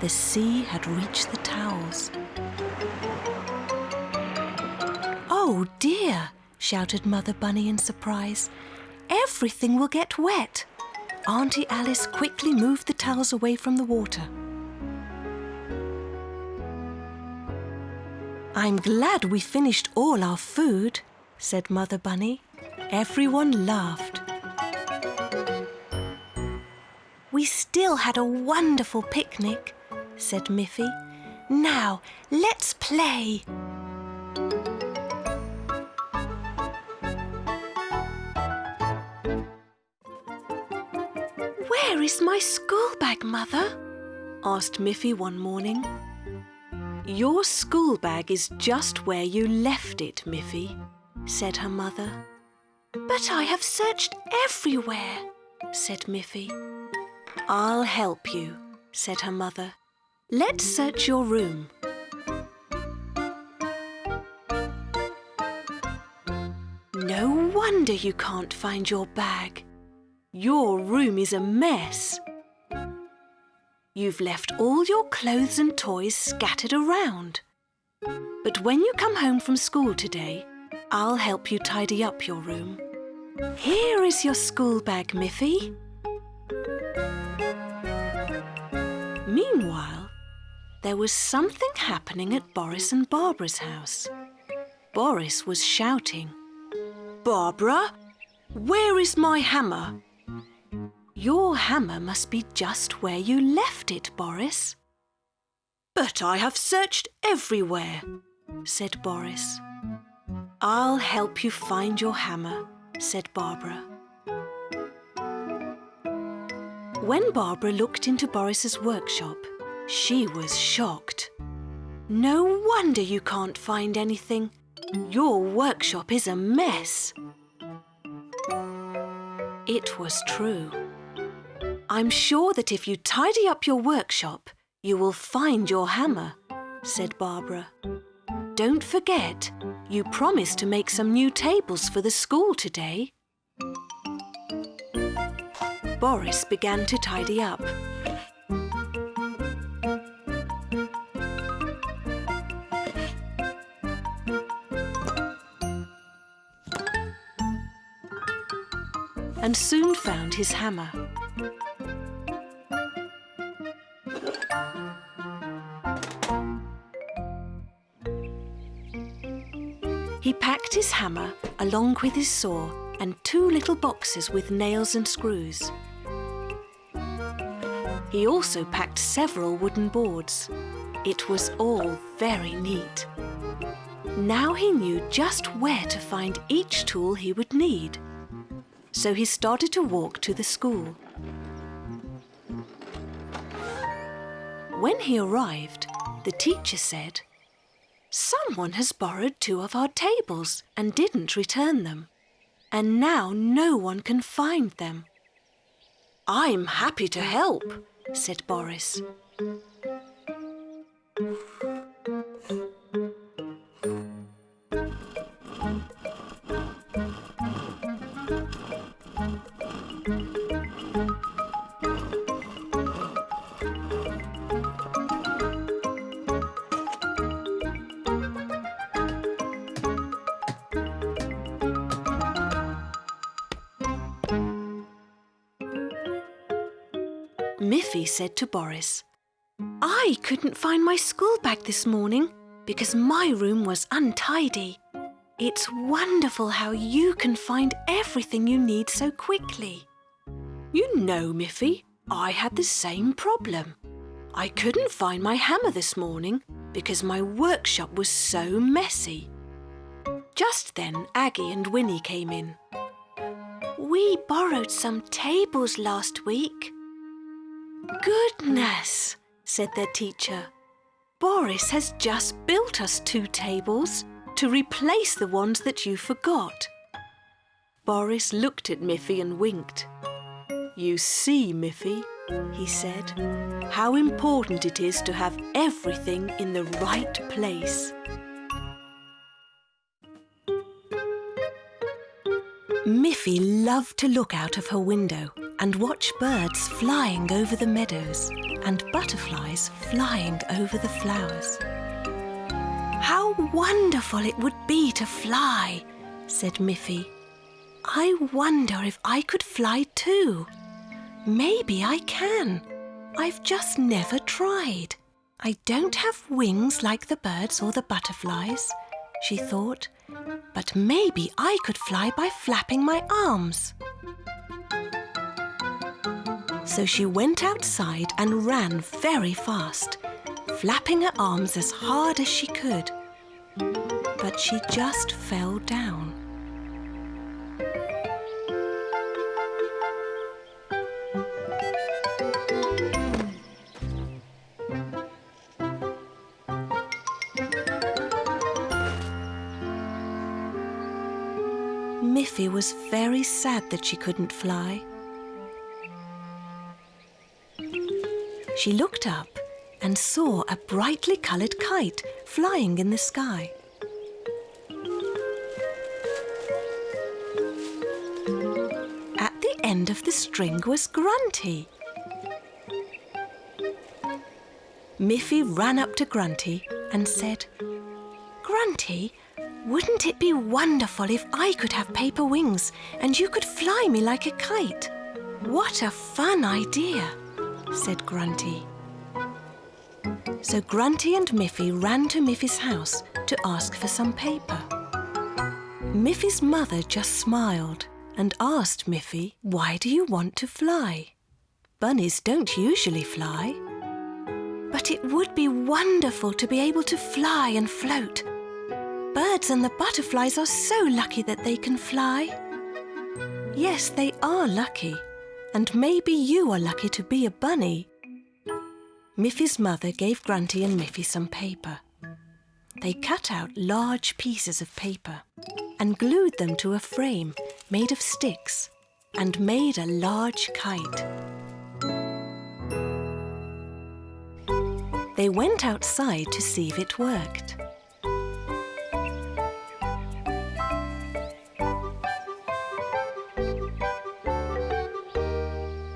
the sea had reached the towels. "Oh dear!" shouted Mother Bunny in surprise. "Everything will get wet." Auntie Alice quickly moved the towels away from the water. "I'm glad we finished all our food," said Mother Bunny. Everyone laughed. "We still had a wonderful picnic," said Miffy. "Now, let's play." Where is my school bag, Mother? Asked Miffy one morning. Your school bag is just where you left it, Miffy, said her mother. But I have searched everywhere, said Miffy. I'll help you, said her mother. Let's search your room. No wonder you can't find your bag. Your room is a mess. You've left all your clothes and toys scattered around. But when you come home from school today, I'll help you tidy up your room. Here is your school bag, Miffy. Meanwhile, there was something happening at Boris and Barbara's house. Boris was shouting, "Barbara, where is my hammer?" Your hammer must be just where you left it, Boris. But I have searched everywhere, said Boris. I'll help you find your hammer, said Barbara. When Barbara looked into Boris's workshop, she was shocked. No wonder you can't find anything. Your workshop is a mess. It was true. I'm sure that if you tidy up your workshop, you will find your hammer, said Barbara. Don't forget, you promised to make some new tables for the school today. Boris began to tidy up. And soon found his hammer. He packed his hammer along with his saw and 2 little boxes with nails and screws. He also packed several wooden boards. It was all very neat. Now he knew just where to find each tool he would need. So he started to walk to the school. When he arrived, the teacher said, "Someone has borrowed 2 of our tables and didn't return them, and now no one can find them." "I'm happy to help," said Boris. Miffy said to Boris, "I couldn't find my school bag this morning because my room was untidy. It's wonderful how you can find everything you need so quickly." "You know, Miffy, I had the same problem. I couldn't find my hammer this morning because my workshop was so messy." Just then, Aggie and Winnie came in. "We borrowed some tables last week." "Goodness," said their teacher. "Boris has just built us 2 tables to replace the ones that you forgot." Boris looked at Miffy and winked. "You see, Miffy," he said, "how important it is to have everything in the right place." Miffy loved to look out of her window and watch birds flying over the meadows and butterflies flying over the flowers. "How wonderful it would be to fly," said Miffy. "I wonder if I could fly too. Maybe I can. I've just never tried. I don't have wings like the birds or the butterflies," she thought, "but maybe I could fly by flapping my arms." So she went outside and ran very fast, flapping her arms as hard as she could. But she just fell down. Miffy was very sad that she couldn't fly. She looked up and saw a brightly coloured kite flying in the sky. At the end of the string was Grunty. Miffy ran up to Grunty and said, "Grunty, wouldn't it be wonderful if I could have paper wings and you could fly me like a kite?" "What a fun idea," said Grunty. So Grunty and Miffy ran to Miffy's house to ask for some paper. Miffy's mother just smiled and asked Miffy, "Why do you want to fly? Bunnies don't usually fly." "But it would be wonderful to be able to fly and float. Birds and the butterflies are so lucky that they can fly." "Yes, they are lucky, and maybe you are lucky to be a bunny." Miffy's mother gave Grunty and Miffy some paper. They cut out large pieces of paper and glued them to a frame made of sticks and made a large kite. They went outside to see if it worked.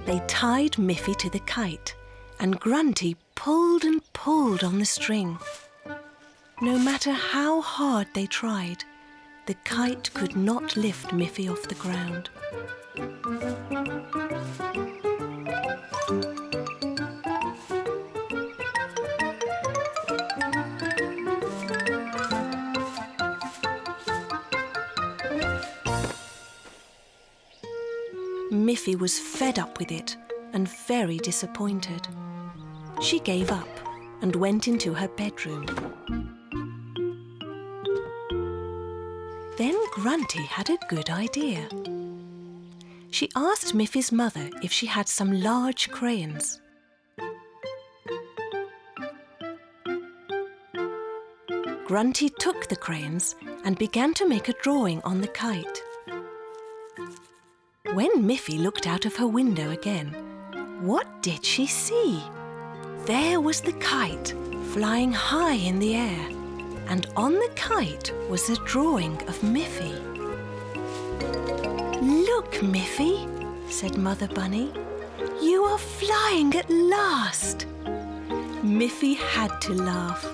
They tied Miffy to the kite, and Grunty pulled and pulled on the string. No matter how hard they tried, the kite could not lift Miffy off the ground. Miffy was fed up with it and very disappointed. She gave up and went into her bedroom. Then Grunty had a good idea. She asked Miffy's mother if she had some large crayons. Grunty took the crayons and began to make a drawing on the kite. When Miffy looked out of her window again, what did she see? There was the kite flying high in the air, and on the kite was a drawing of Miffy. "Look, Miffy," said Mother Bunny, "you are flying at last." Miffy had to laugh.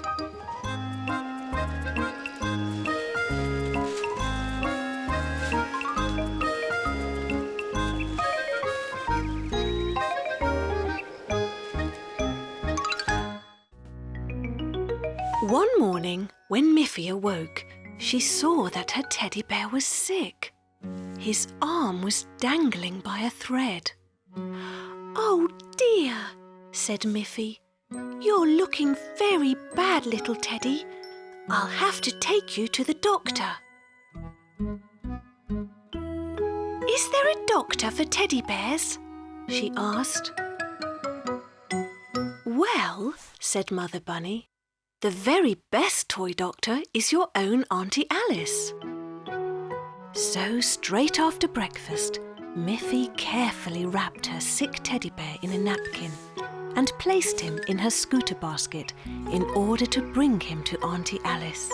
One morning, when Miffy awoke, she saw that her teddy bear was sick. His arm was dangling by a thread. "Oh dear," said Miffy. "You're looking very bad, little teddy. I'll have to take you to the doctor." "Is there a doctor for teddy bears?" she asked. "Well," said Mother Bunny, "the very best toy doctor is your own Auntie Alice." So straight after breakfast, Miffy carefully wrapped her sick teddy bear in a napkin and placed him in her scooter basket in order to bring him to Auntie Alice.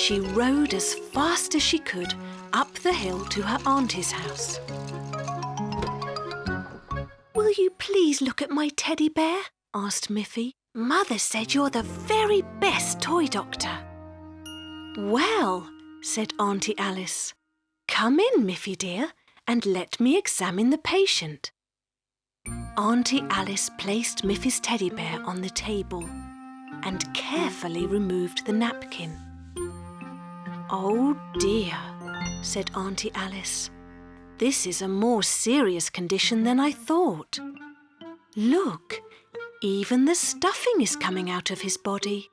She rode as fast as she could up the hill to her auntie's house. "Will you please look at my teddy bear?" asked Miffy. "Mother said you're the very best toy doctor." "Well," said Auntie Alice, "come in, Miffy dear, and let me examine the patient." Auntie Alice placed Miffy's teddy bear on the table and carefully removed the napkin. "Oh dear," said Auntie Alice. "This is a more serious condition than I thought. Look, even the stuffing is coming out of his body."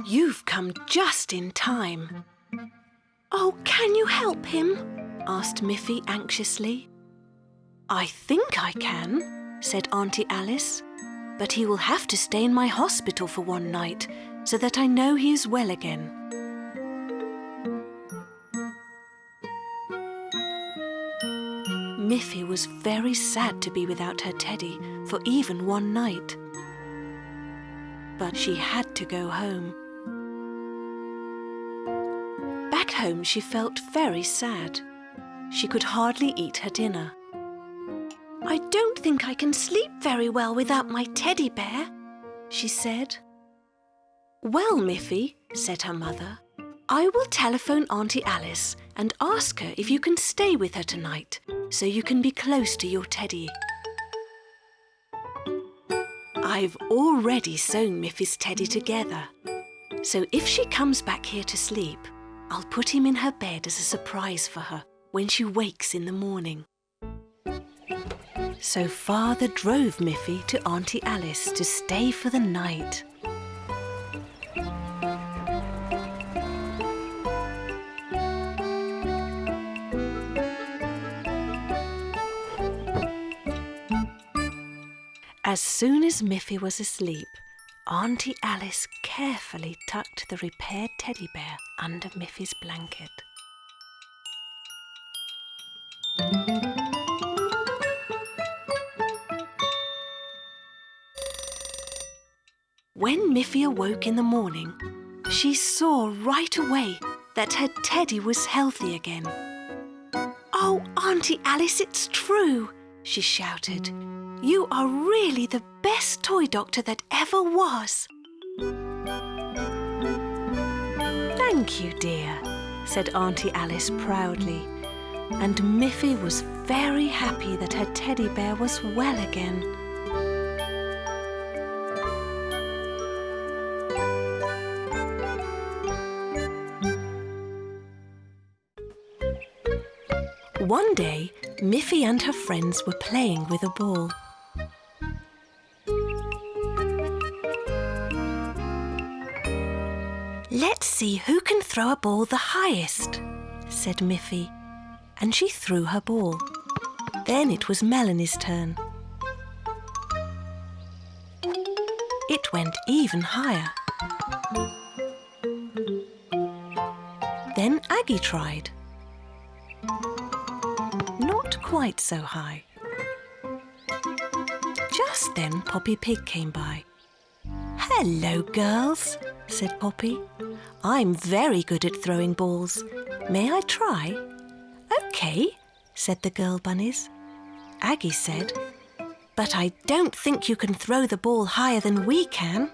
You've come just in time. Oh, can you help him? Asked Miffy anxiously. I think I can, said Auntie Alice, but he will have to stay in my hospital for one night so that I know he is well again. Miffy was very sad to be without her teddy for even one night. But she had to go home. Back home she felt very sad. She could hardly eat her dinner. I don't think I can sleep very well without my teddy bear, she said. Well, Miffy, said her mother, I will telephone Auntie Alice and ask her if you can stay with her tonight so you can be close to your teddy. I've already sewn Miffy's teddy together, so if she comes back here to sleep, I'll put him in her bed as a surprise for her when she wakes in the morning. So Father drove Miffy to Auntie Alice to stay for the night. As soon as Miffy was asleep, Auntie Alice carefully tucked the repaired teddy bear under Miffy's blanket. When Miffy awoke in the morning, she saw right away that her teddy was healthy again. Oh, Auntie Alice, it's true, she shouted. You are really the best toy doctor that ever was. Thank you, dear, said Auntie Alice proudly, and Miffy was very happy that her teddy bear was well again. One day, Miffy and her friends were playing with a ball. Let's see who can throw a ball the highest, said Miffy, and she threw her ball. Then it was Melanie's turn. It went even higher. Then Aggie tried. Not quite so high. Just then Poppy Pig came by. Hello, girls, said Poppy. I'm very good at throwing balls. May I try? OK, said the girl bunnies. Aggie said, but I don't think you can throw the ball higher than we can.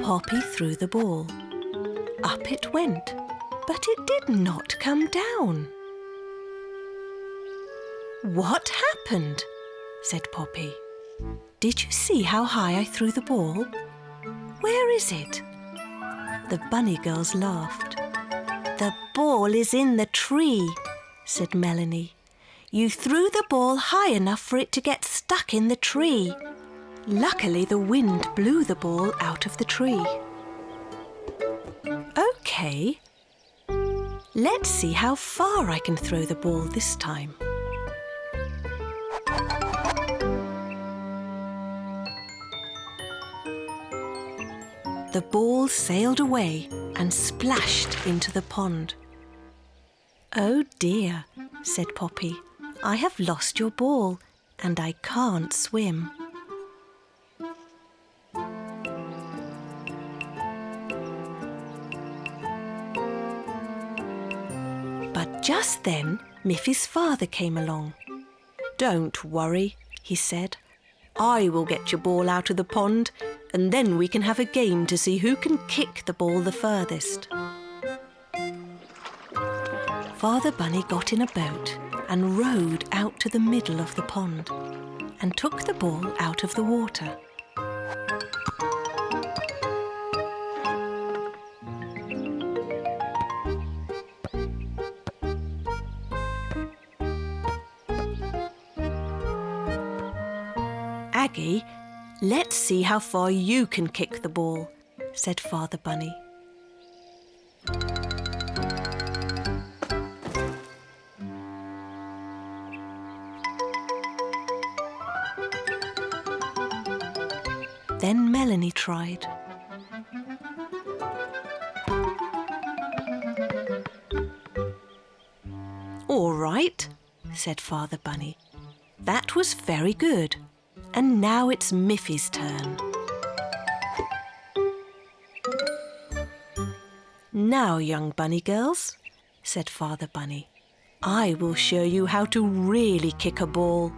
Poppy threw the ball. Up it went, but it did not come down. What happened? Said Poppy. Did you see how high I threw the ball? Where is it? The bunny girls laughed. The ball is in the tree, said Melanie. You threw the ball high enough for it to get stuck in the tree. Luckily, the wind blew the ball out of the tree. OK. Let's see how far I can throw the ball this time. The ball sailed away and splashed into the pond. Oh dear, said Poppy. I have lost your ball and I can't swim. But just then, Miffy's father came along. Don't worry, he said. I will get your ball out of the pond and then we can have a game to see who can kick the ball the furthest. Father Bunny got in a boat and rowed out to the middle of the pond and took the ball out of the water. Aggie "Let's see how far you can kick the ball," said Father Bunny. Then Melanie tried. "All right," said Father Bunny. "That was very good. And now it's Miffy's turn." "Now, young bunny girls," said Father Bunny, "I will show you how to really kick a ball."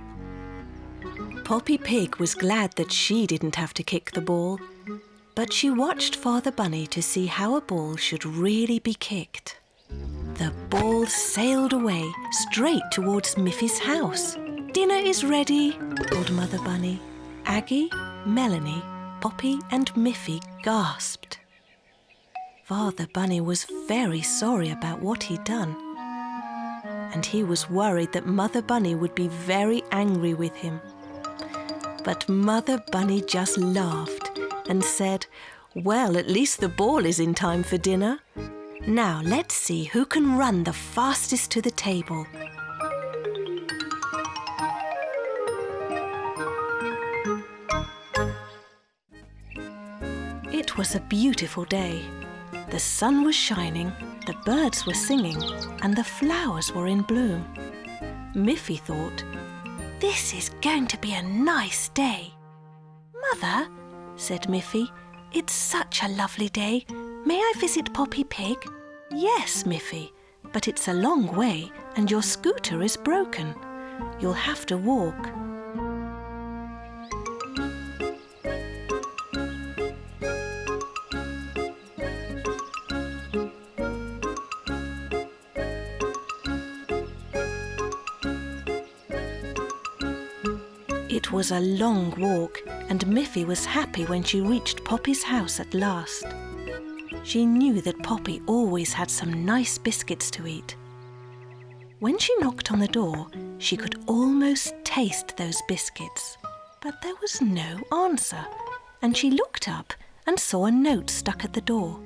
Poppy Pig was glad that she didn't have to kick the ball, but she watched Father Bunny to see how a ball should really be kicked. The ball sailed away straight towards Miffy's house. "Dinner is ready," called Mother Bunny. Aggie, Melanie, Poppy and Miffy gasped. Father Bunny was very sorry about what he'd done, and he was worried that Mother Bunny would be very angry with him. But Mother Bunny just laughed and said, "Well, at least the ball is in time for dinner. Now let's see who can run the fastest to the table." It was a beautiful day. The sun was shining, the birds were singing, and the flowers were in bloom. Miffy thought, "This is going to be a nice day." "Mother," said Miffy, "it's such a lovely day. May I visit Poppy Pig?" "Yes, Miffy, but it's a long way and your scooter is broken. You'll have to walk." It was a long walk, and Miffy was happy when she reached Poppy's house at last. She knew that Poppy always had some nice biscuits to eat. When she knocked on the door, she could almost taste those biscuits, but there was no answer, and she looked up and saw a note stuck at the door.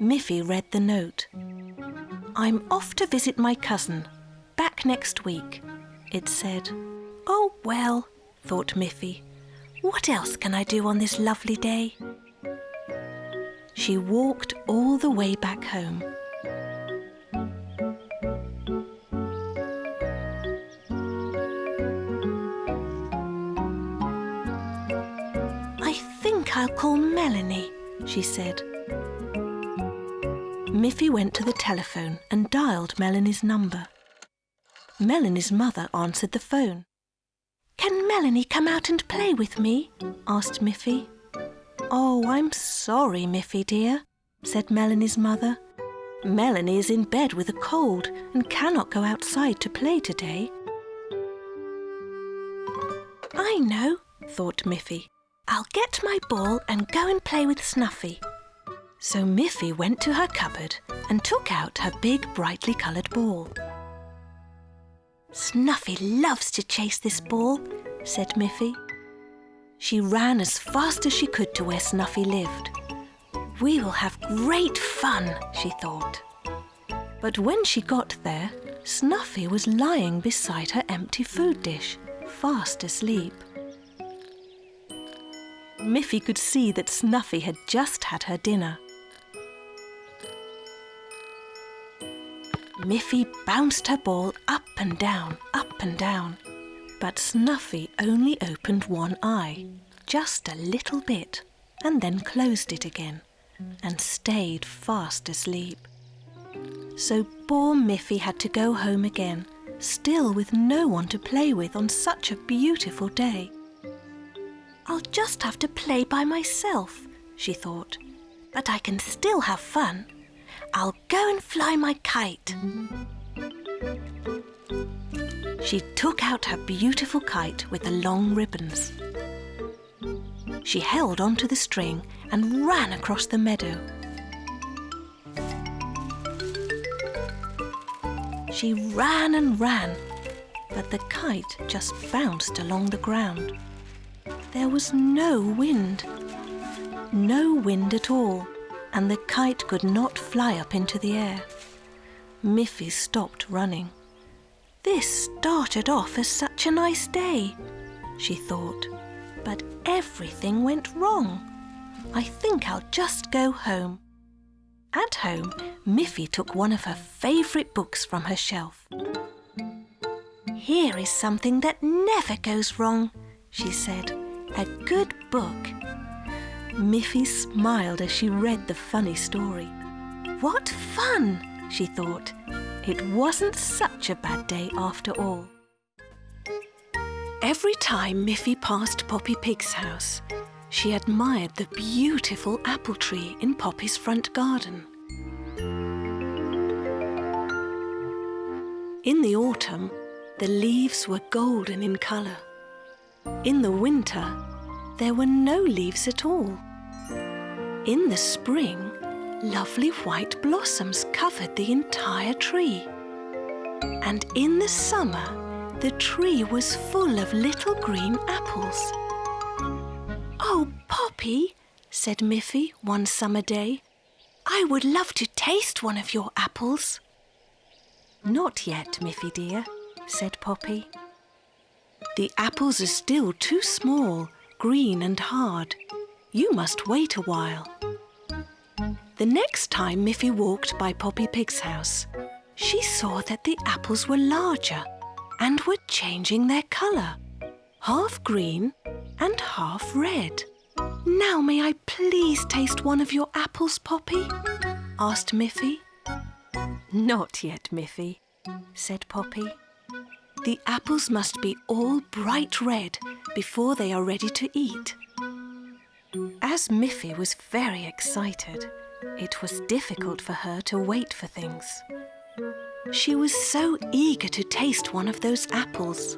Miffy read the note. "I'm off to visit my cousin. Back next week," it said. "Oh, well," thought Miffy, "what else can I do on this lovely day?" She walked all the way back home. "I think I'll call Melanie," she said. Miffy went to the telephone and dialed Melanie's number. Melanie's mother answered the phone. "Can Melanie come out and play with me?" asked Miffy. "Oh, I'm sorry, Miffy dear," said Melanie's mother. "Melanie is in bed with a cold and cannot go outside to play today." "I know," thought Miffy. "I'll get my ball and go and play with Snuffy." So Miffy went to her cupboard and took out her big brightly coloured ball. "Snuffy loves to chase this ball," said Miffy. She ran as fast as she could to where Snuffy lived. "We will have great fun," she thought. But when she got there, Snuffy was lying beside her empty food dish, fast asleep. Miffy could see that Snuffy had just had her dinner. Miffy bounced her ball up and down, but Snuffy only opened one eye, just a little bit, and then closed it again, and stayed fast asleep. So poor Miffy had to go home again, still with no one to play with on such a beautiful day. "I'll just have to play by myself," she thought, "but I can still have fun. I'll go and fly my kite." She took out her beautiful kite with the long ribbons. She held onto the string and ran across the meadow. She ran and ran, but the kite just bounced along the ground. there was no wind. No wind at all, and the kite could not fly up into the air. Miffy stopped running. This started off as such a nice day, she thought, but everything went wrong. I think I'll just go home. At home, Miffy took one of her favourite books from her shelf. Here is something that never goes wrong, she said. A good book. Miffy smiled as she read the funny story. What fun, she thought. It wasn't such a bad day after all. Every time Miffy passed Poppy Pig's house, she admired the beautiful apple tree in Poppy's front garden. In the autumn, the leaves were golden in colour. In the winter, there were no leaves at all. In the spring, lovely white blossoms covered the entire tree. And in the summer, the tree was full of little green apples. "Oh, Poppy," said Miffy one summer day, "I would love to taste one of your apples." "Not yet, Miffy dear," said Poppy. "The apples are still too small, green and hard. You must wait a while." The next time Miffy walked by Poppy Pig's house, she saw that the apples were larger and were changing their colour, half green and half red. "Now may I please taste one of your apples, Poppy?" asked Miffy. "Not yet, Miffy," said Poppy. "The apples must be all bright red before they are ready to eat." As Miffy was very excited, it was difficult for her to wait for things. She was so eager to taste one of those apples.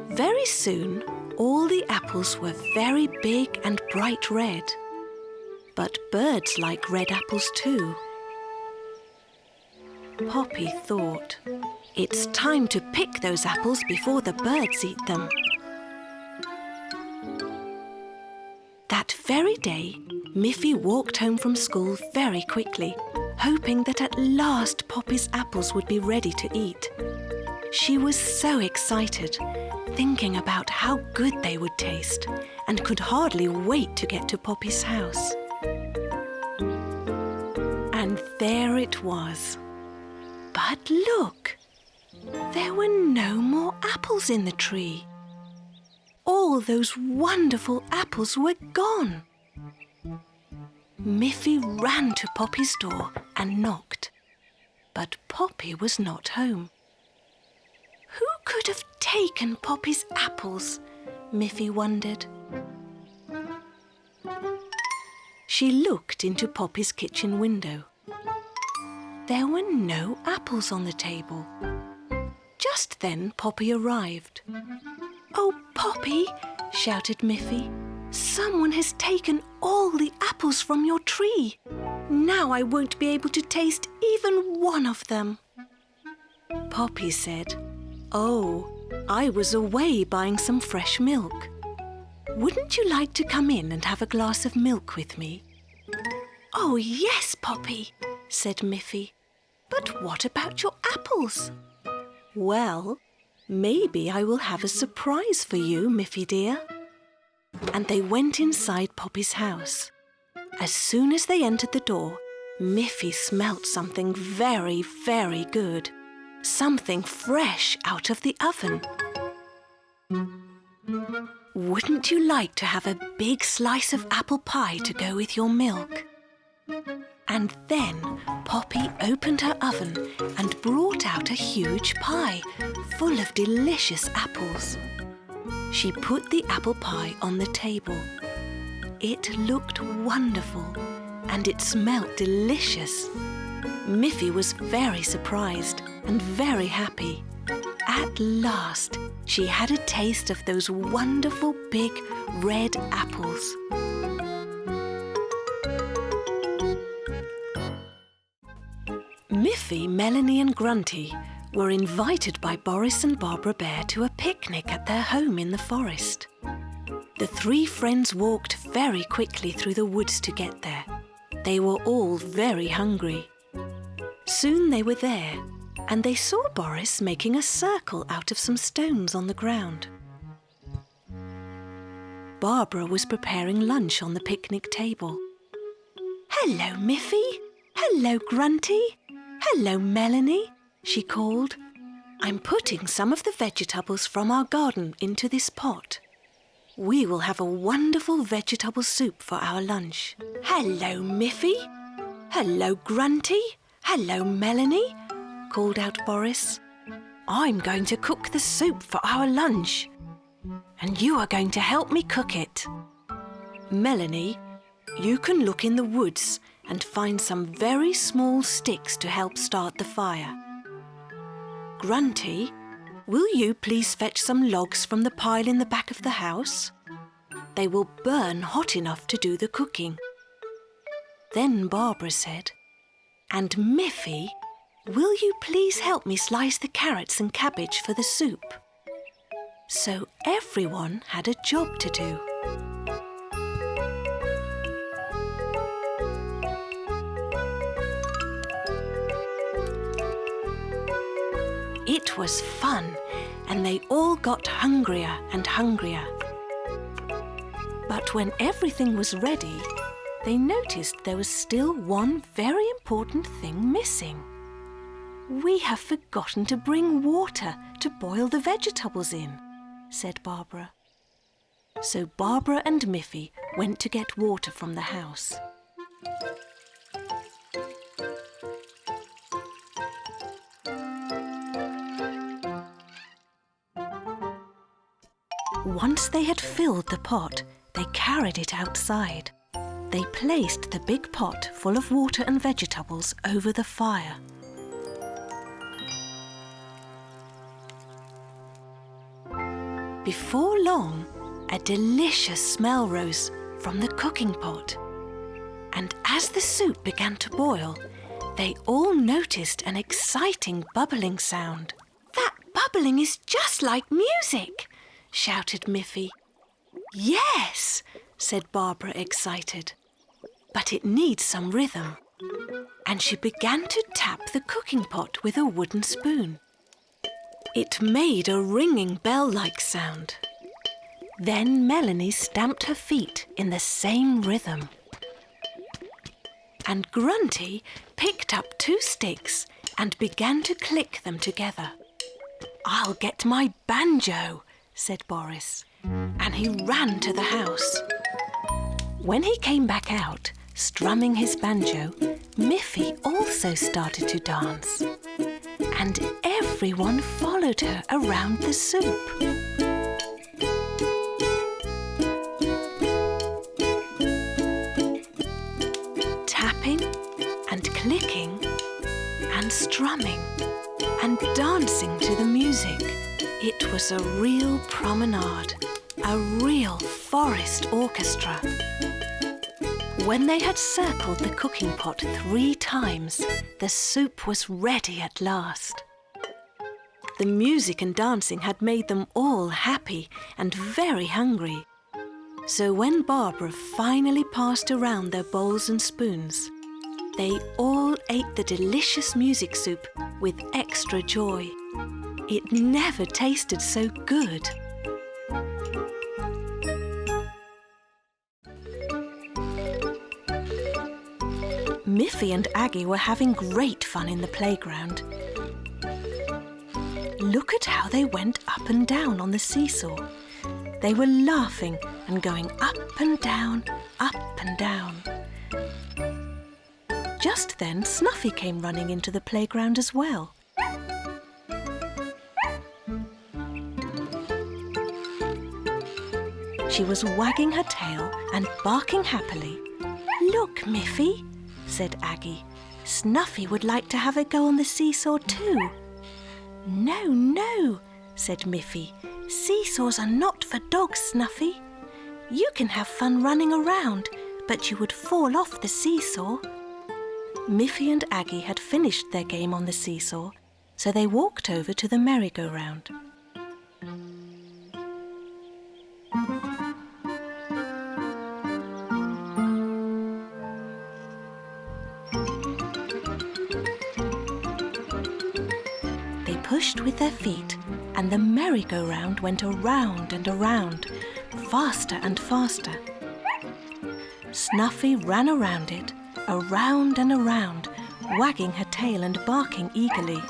Very soon, all the apples were very big and bright red. But birds like red apples too. Poppy thought, "It's time to pick those apples before the birds eat them." That very day, Miffy walked home from school very quickly, hoping that at last Poppy's apples would be ready to eat. She was so excited, thinking about how good they would taste, and could hardly wait to get to Poppy's house. And there it was. But look! There were no more apples in the tree. All those wonderful apples were gone. Miffy ran to Poppy's door and knocked, but Poppy was not home. Who could have taken Poppy's apples? Miffy wondered. She looked into Poppy's kitchen window. There were no apples on the table. Just then Poppy arrived. "Oh, Poppy," shouted Miffy, "someone has taken all the apples from your tree. Now I won't be able to taste even one of them." Poppy said, "Oh, I was away buying some fresh milk. Wouldn't you like to come in and have a glass of milk with me?" "Oh, yes, Poppy," said Miffy. "But what about your apples?" "Well, maybe I will have a surprise for you, Miffy dear." And they went inside Poppy's house. As soon as they entered the door, Miffy smelt something very, very good. Something fresh out of the oven. "Wouldn't you like to have a big slice of apple pie to go with your milk?" And then Poppy opened her oven and brought out a huge pie full of delicious apples. She put the apple pie on the table. It looked wonderful and it smelt delicious. Miffy was very surprised and very happy. At last, she had a taste of those wonderful big red apples. Miffy, Melanie and Grunty were invited by Boris and Barbara Bear to a picnic at their home in the forest. The three friends walked very quickly through the woods to get there. They were all very hungry. Soon they were there, and they saw Boris making a circle out of some stones on the ground. Barbara was preparing lunch on the picnic table. "Hello, Miffy. Hello, Grunty. Hello, Melanie," she called. "I'm putting some of the vegetables from our garden into this pot. We will have a wonderful vegetable soup for our lunch." "Hello, Miffy. Hello, Grunty. Hello, Melanie," called out Boris. "I'm going to cook the soup for our lunch, and you are going to help me cook it. Melanie, you can look in the woods and find some very small sticks to help start the fire. Grunty, will you please fetch some logs from the pile in the back of the house? They will burn hot enough to do the cooking." Then Barbara said, "And Miffy, will you please help me slice the carrots and cabbage for the soup?" So everyone had a job to do. It was fun, and they all got hungrier and hungrier. But when everything was ready, they noticed there was still one very important thing missing. "We have forgotten to bring water to boil the vegetables in," said Barbara. So Barbara and Miffy went to get water from the house. Once they had filled the pot, they carried it outside. They placed the big pot full of water and vegetables over the fire. Before long, a delicious smell rose from the cooking pot. And as the soup began to boil, they all noticed an exciting bubbling sound. "That bubbling is just like music!" shouted Miffy. "Yes," said Barbara, excited. "But it needs some rhythm." And she began to tap the cooking pot with a wooden spoon. It made a ringing bell-like sound. Then Melanie stamped her feet in the same rhythm. And Grunty picked up 2 sticks and began to click them together. "I'll get my banjo," said Boris, and he ran to the house. When he came back out, strumming his banjo, Miffy also started to dance. And everyone followed her around the soup. Tapping and clicking and strumming and dancing to the music. It was a real promenade, a real forest orchestra. When they had circled the cooking pot 3 times, the soup was ready at last. The music and dancing had made them all happy and very hungry. So when Barbara finally passed around their bowls and spoons, they all ate the delicious music soup with extra joy. It never tasted so good. Miffy and Aggie were having great fun in the playground. Look at how they went up and down on the seesaw. They were laughing and going up and down, up and down. Just then, Snuffy came running into the playground as well. She was wagging her tail and barking happily. "Look, Miffy," said Aggie. "Snuffy would like to have a go on the seesaw too." "No, no," said Miffy. "Seesaws are not for dogs, Snuffy. You can have fun running around, but you would fall off the seesaw." Miffy and Aggie had finished their game on the seesaw, so they walked over to the merry-go-round. pushed with their feet, and the merry-go-round went around and around, faster and faster. Snuffy ran around it, around and around, wagging her tail and barking eagerly.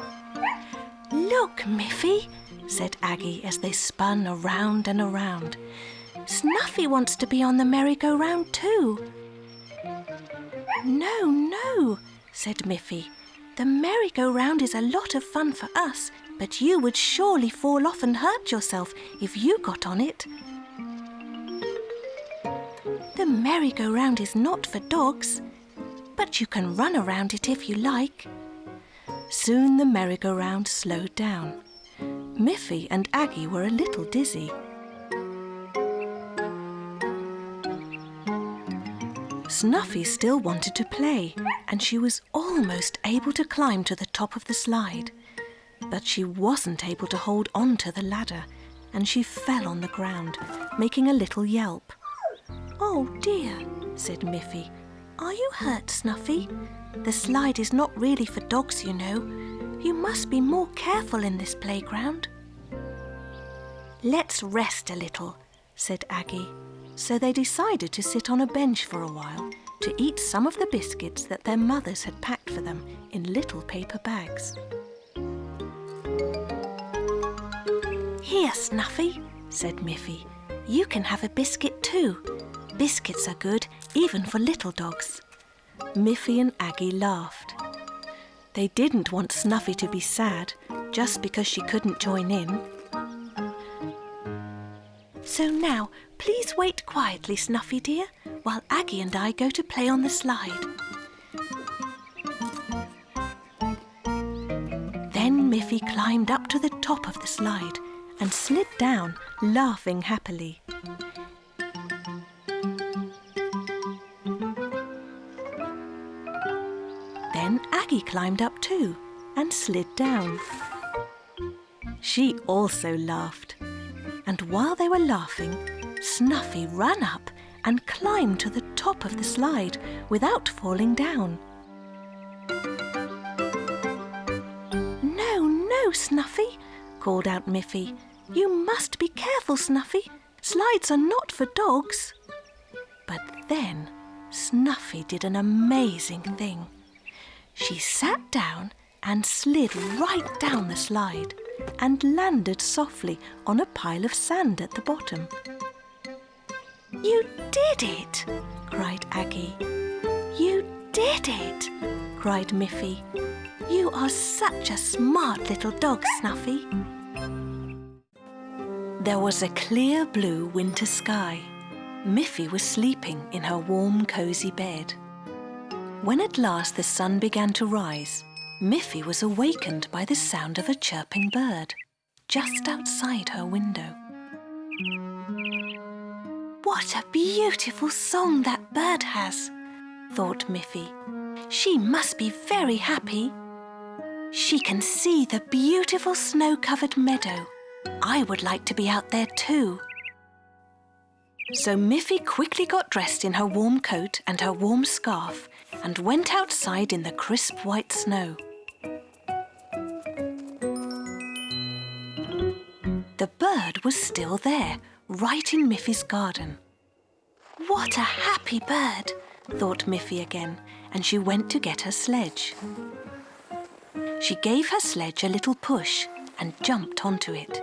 "Look, Miffy," said Aggie as they spun around and around. "Snuffy wants to be on the merry-go-round too." "No, no," said Miffy. "The merry-go-round is a lot of fun for us, but you would surely fall off and hurt yourself if you got on it." "The merry-go-round is not for dogs, but you can run around it if you like." Soon the merry-go-round slowed down. Miffy and Aggie were a little dizzy. Snuffy still wanted to play, and she was almost able to climb to the top of the slide. But she wasn't able to hold on to the ladder, and she fell on the ground, making a little yelp. "Oh dear," said Miffy. "Are you hurt, Snuffy? The slide is not really for dogs, you know. You must be more careful in this playground." "Let's rest a little," said Aggie. So they decided to sit on a bench for a while to eat some of the biscuits that their mothers had packed for them in little paper bags. "Here, Snuffy," said Miffy. "You can have a biscuit too. Biscuits are good even for little dogs." Miffy and Aggie laughed. They didn't want Snuffy to be sad just because she couldn't join in. "So now, please wait quietly, Snuffy dear, while Aggie and I go to play on the slide." Then Miffy climbed up to the top of the slide and slid down, laughing happily. Then Aggie climbed up too and slid down. She also laughed. And while they were laughing, Snuffy ran up and climbed to the top of the slide without falling down. "No, no, Snuffy," called out Miffy. "You must be careful, Snuffy. Slides are not for dogs." But then Snuffy did an amazing thing. She sat down and slid right down the slide and landed softly on a pile of sand at the bottom. "You did it!" cried Aggie. "You did it!" cried Miffy. "You are such a smart little dog, Snuffy." There was a clear blue winter sky. Miffy was sleeping in her warm, cosy bed. When at last the sun began to rise, Miffy was awakened by the sound of a chirping bird just outside her window. "What a beautiful song that bird has," thought Miffy. "She must be very happy. She can see the beautiful snow-covered meadow. I would like to be out there too." So Miffy quickly got dressed in her warm coat and her warm scarf and went outside in the crisp white snow. The bird was still there, right in Miffy's garden. "What a happy bird," thought Miffy again, and she went to get her sledge. She gave her sledge a little push and jumped onto it.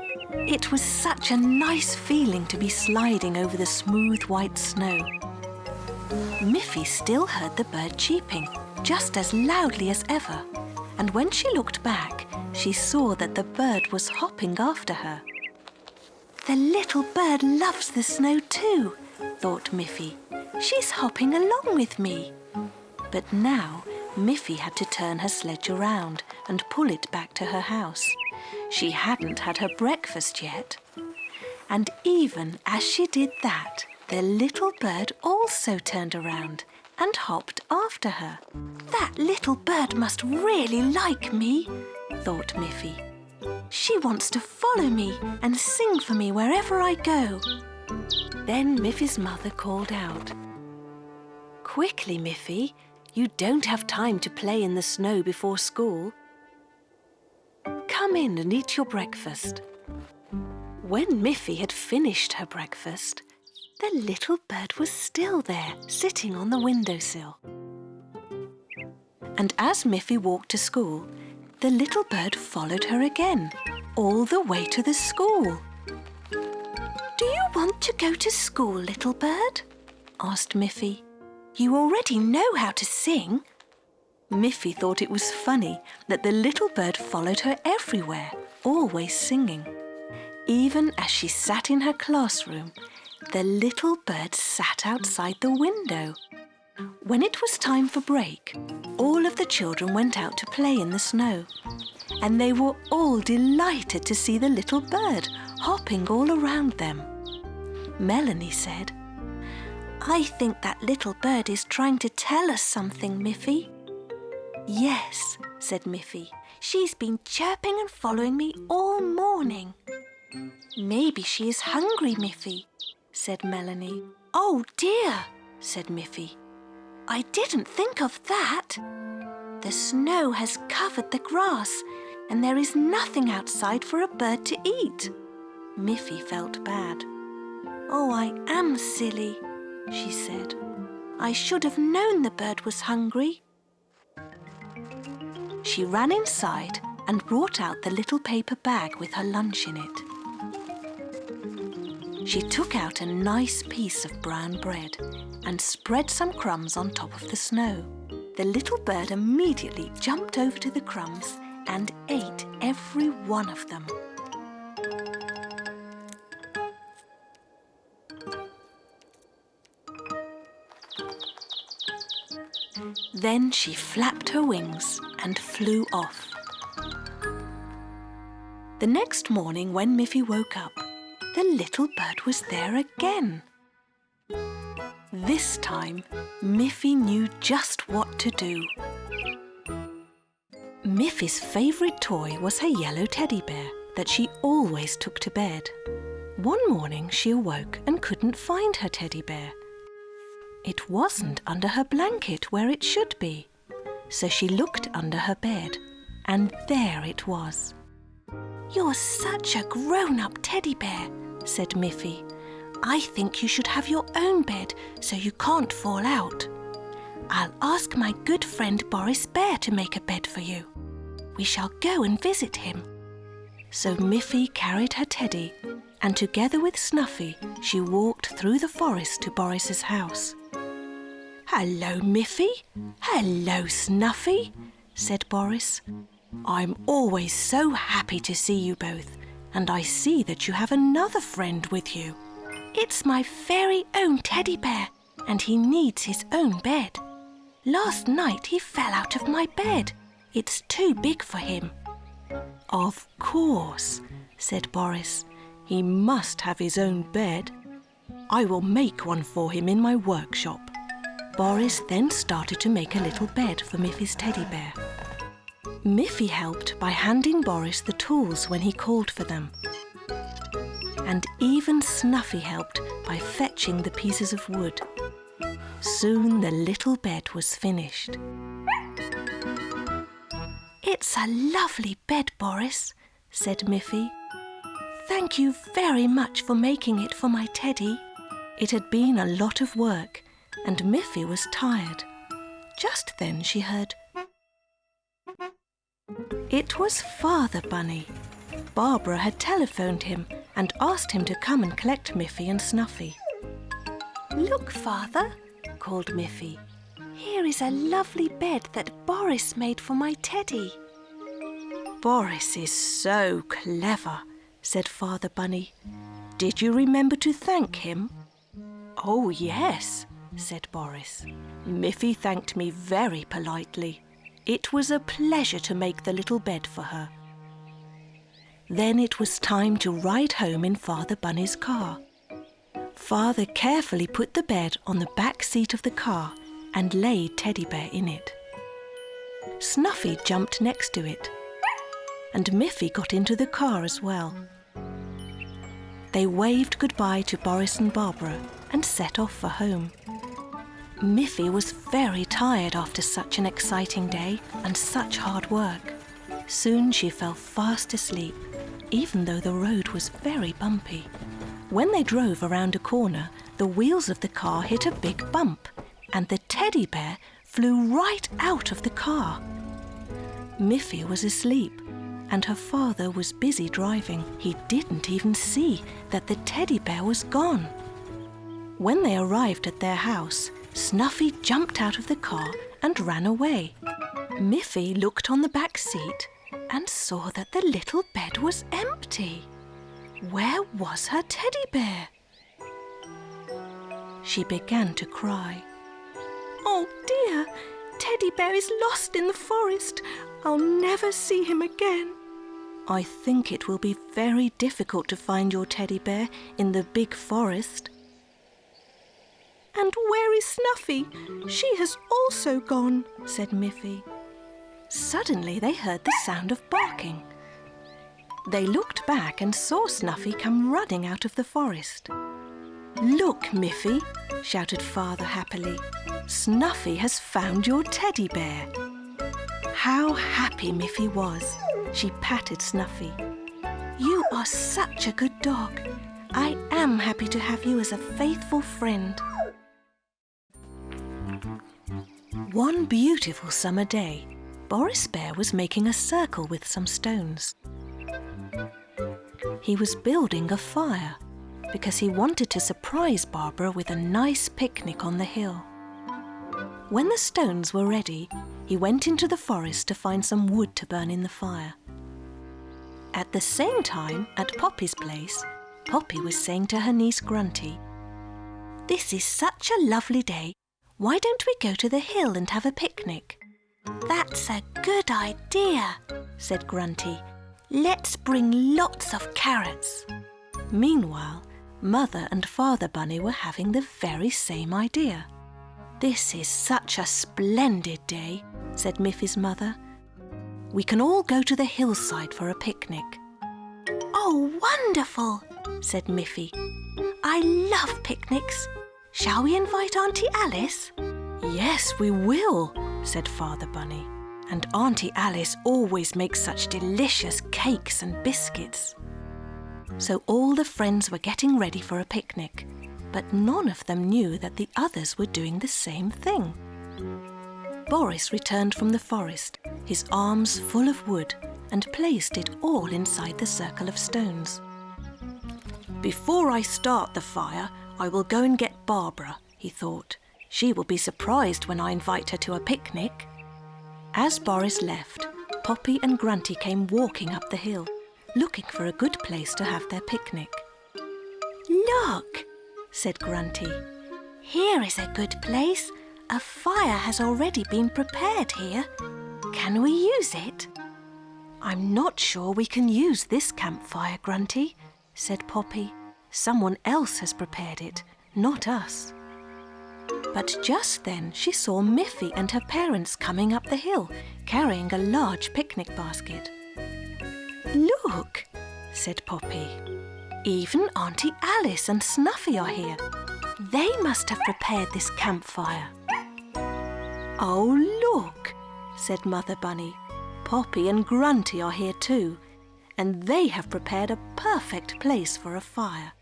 It was such a nice feeling to be sliding over the smooth white snow. Miffy still heard the bird cheeping, just as loudly as ever, and when she looked back, she saw that the bird was hopping after her. "The little bird loves the snow too," thought Miffy. "She's hopping along with me." But now Miffy had to turn her sledge around and pull it back to her house. She hadn't had her breakfast yet. And even as she did that, the little bird also turned around and hopped after her. "That little bird must really like me," thought Miffy. "She wants to follow me and sing for me wherever I go." Then Miffy's mother called out, "Quickly, Miffy, you don't have time to play in the snow before school. come in and eat your breakfast." When Miffy had finished her breakfast, the little bird was still there, sitting on the windowsill. And as Miffy walked to school, the little bird followed her again, all the way to the school. "Do you want to go to school, little bird?" asked Miffy. "You already know how to sing." Miffy thought it was funny that the little bird followed her everywhere, always singing. Even as she sat in her classroom, the little bird sat outside the window. When it was time for break, all of the children went out to play in the snow, and they were all delighted to see the little bird hopping all around them. Melanie said, "I think that little bird is trying to tell us something, Miffy." "Yes," said Miffy. "She's been chirping and following me all morning." "Maybe she is hungry, Miffy," said Melanie. "Oh dear," said Miffy. "I didn't think of that. The snow has covered the grass and there is nothing outside for a bird to eat." Miffy felt bad. "Oh, I am silly," she said. "I should have known the bird was hungry." She ran inside and brought out the little paper bag with her lunch in it. She took out a nice piece of brown bread and spread some crumbs on top of the snow. The little bird immediately jumped over to the crumbs and ate every one of them. Then she flapped her wings and flew off. The next morning when Miffy woke up, the little bird was there again. This time, Miffy knew just what to do. Miffy's favourite toy was her yellow teddy bear that she always took to bed. One morning she awoke and couldn't find her teddy bear. It wasn't under her blanket where it should be, so she looked under her bed, and there it was. "You're such a grown-up teddy bear," said Miffy. "I think you should have your own bed so you can't fall out. I'll ask my good friend Boris Bear to make a bed for you. We shall go and visit him." So Miffy carried her teddy, and together with Snuffy, she walked through the forest to Boris's house. "Hello, Miffy. Hello, Snuffy," said Boris. "I'm always so happy to see you both, and I see that you have another friend with you." "It's my very own teddy bear, and he needs his own bed. Last night he fell out of my bed. It's too big for him." "Of course," said Boris. "He must have his own bed. I will make one for him in my workshop." Boris then started to make a little bed for Miffy's teddy bear. Miffy helped by handing Boris the tools when he called for them. And even Snuffy helped by fetching the pieces of wood. Soon the little bed was finished. "It's a lovely bed, Boris," said Miffy. "Thank you very much for making it for my teddy." It had been a lot of work, and Miffy was tired. Just then she heard... It was Father Bunny. Barbara had telephoned him and asked him to come and collect Miffy and Snuffy. "Look, Father," called Miffy. "Here is a lovely bed that Boris made for my teddy." "Boris is so clever," said Father Bunny. "Did you remember to thank him?" "Oh, yes," said Boris. "Miffy thanked me very politely. It was a pleasure to make the little bed for her." Then it was time to ride home in Father Bunny's car. Father carefully put the bed on the back seat of the car and laid Teddy Bear in it. Snuffy jumped next to it, and Miffy got into the car as well. They waved goodbye to Boris and Barbara and set off for home. Miffy was very tired after such an exciting day and such hard work. Soon she fell fast asleep, even though the road was very bumpy. When they drove around a corner, the wheels of the car hit a big bump, and the teddy bear flew right out of the car. Miffy was asleep, and her father was busy driving. He didn't even see that the teddy bear was gone. When they arrived at their house, Snuffy jumped out of the car and ran away. Miffy looked on the back seat and saw that the little bed was empty. Where was her teddy bear? She began to cry. "Oh dear, Teddy Bear is lost in the forest. I'll never see him again." "I think it will be very difficult to find your teddy bear in the big forest." "And where is Snuffy? She has also gone," said Miffy. Suddenly they heard the sound of barking. They looked back and saw Snuffy come running out of the forest. "Look, Miffy," shouted Father happily. "Snuffy has found your teddy bear." How happy Miffy was. She patted Snuffy. "You are such a good dog. I am happy to have you as a faithful friend." One beautiful summer day, Boris Bear was making a circle with some stones. He was building a fire because he wanted to surprise Barbara with a nice picnic on the hill. When the stones were ready, he went into the forest to find some wood to burn in the fire. At the same time, at Poppy's place, Poppy was saying to her niece Grunty, "This is such a lovely day. Why don't we go to the hill and have a picnic?" "That's a good idea," said Grunty. "Let's bring lots of carrots." Meanwhile, Mother and Father Bunny were having the very same idea. "This is such a splendid day," said Miffy's mother. "We can all go to the hillside for a picnic." "Oh, wonderful," said Miffy. "I love picnics. Shall we invite Auntie Alice?" "Yes, we will," said Father Bunny. "And Auntie Alice always makes such delicious cakes and biscuits." So all the friends were getting ready for a picnic, but none of them knew that the others were doing the same thing. Boris returned from the forest, his arms full of wood, and placed it all inside the circle of stones. "Before I start the fire, I will go and get Barbara," he thought. "She will be surprised when I invite her to a picnic." As Boris left, Poppy and Grunty came walking up the hill, looking for a good place to have their picnic. "Look," said Grunty. "Here is a good place. A fire has already been prepared here. Can we use it?" "I'm not sure we can use this campfire, Grunty," said Poppy. "Someone else has prepared it, not us." But just then she saw Miffy and her parents coming up the hill, carrying a large picnic basket. "Look," said Poppy. "Even Auntie Alice and Snuffy are here. They must have prepared this campfire." "Oh, look," said Mother Bunny. "Poppy and Grunty are here too, and they have prepared a perfect place for a fire."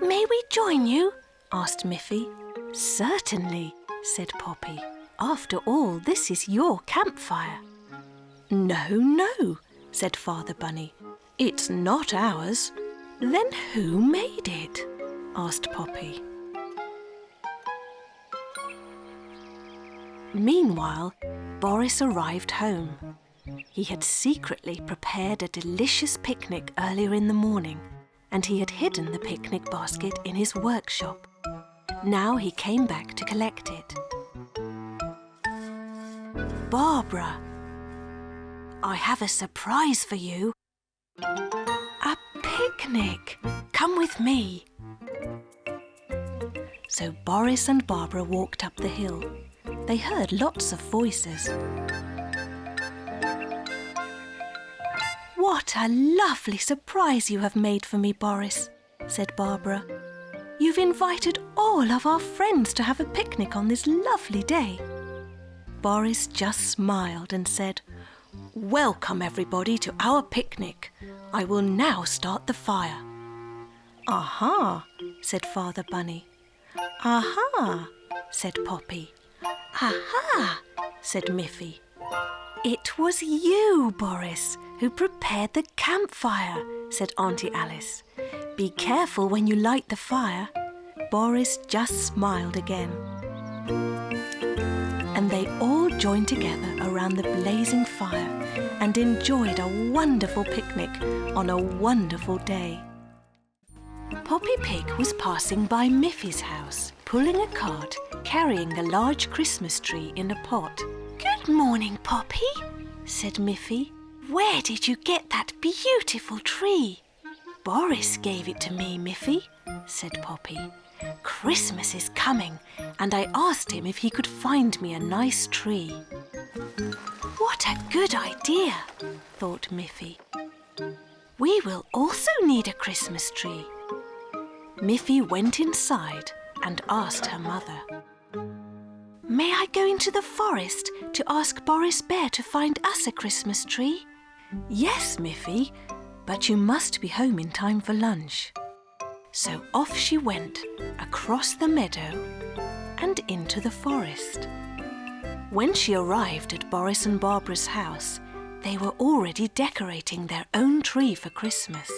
"May we join you?" asked Miffy. "Certainly," said Poppy. "After all, this is your campfire." "No, no," said Father Bunny. "It's not ours." "Then who made it?" asked Poppy. Meanwhile, Boris arrived home. He had secretly prepared a delicious picnic earlier in the morning, and he had hidden the picnic basket in his workshop. Now he came back to collect it. "Barbara, I have a surprise for you." "A picnic! Come with me." So Boris and Barbara walked up the hill. They heard lots of voices. "What a lovely surprise you have made for me, Boris," said Barbara. "You've invited all of our friends to have a picnic on this lovely day." Boris just smiled and said, Welcome everybody to our picnic. I will now start the fire. Aha, said Father Bunny. Aha, said Poppy. Aha, said Miffy. It was you, Boris, who prepared the campfire, said Auntie Alice. Be careful when you light the fire. Boris just smiled again. And they all joined together around the blazing fire and enjoyed a wonderful picnic on a wonderful day. Poppy Pig was passing by Miffy's house, pulling a cart, carrying a large Christmas tree in a pot. Good morning, Poppy, said Miffy. Where did you get that beautiful tree? Boris gave it to me, Miffy, said Poppy. Christmas is coming, and I asked him if he could find me a nice tree. What a good idea, thought Miffy. We will also need a Christmas tree. Miffy went inside and asked her mother. May I go into the forest to ask Boris Bear to find us a Christmas tree? Yes, Miffy, but you must be home in time for lunch. So off she went, across the meadow and into the forest. When she arrived at Boris and Barbara's house, they were already decorating their own tree for Christmas.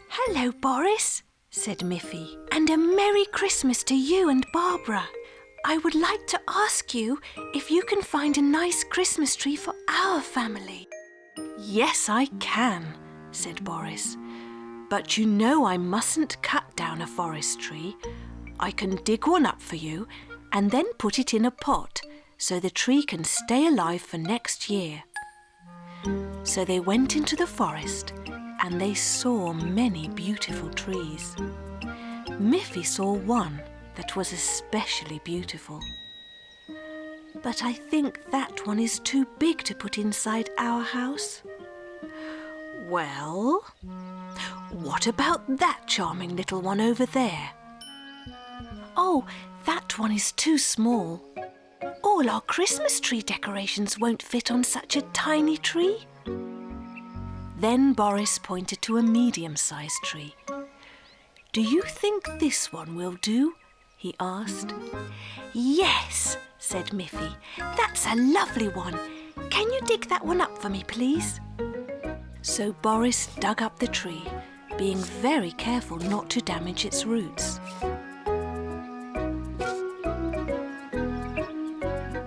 Hello, Boris, said Miffy, and a Merry Christmas to you and Barbara. I would like to ask you if you can find a nice Christmas tree for our family. Yes, I can, said Boris. But you know I mustn't cut down a forest tree. I can dig one up for you and then put it in a pot so the tree can stay alive for next year. So they went into the forest and they saw many beautiful trees. Miffy saw one that was especially beautiful. But I think that one is too big to put inside our house. Well, what about that charming little one over there? Oh, that one is too small. All our Christmas tree decorations won't fit on such a tiny tree. Then Boris pointed to a medium-sized tree. Do you think this one will do? He asked. Yes, said Miffy. That's a lovely one. Can you dig that one up for me, please? So Boris dug up the tree, being very careful not to damage its roots.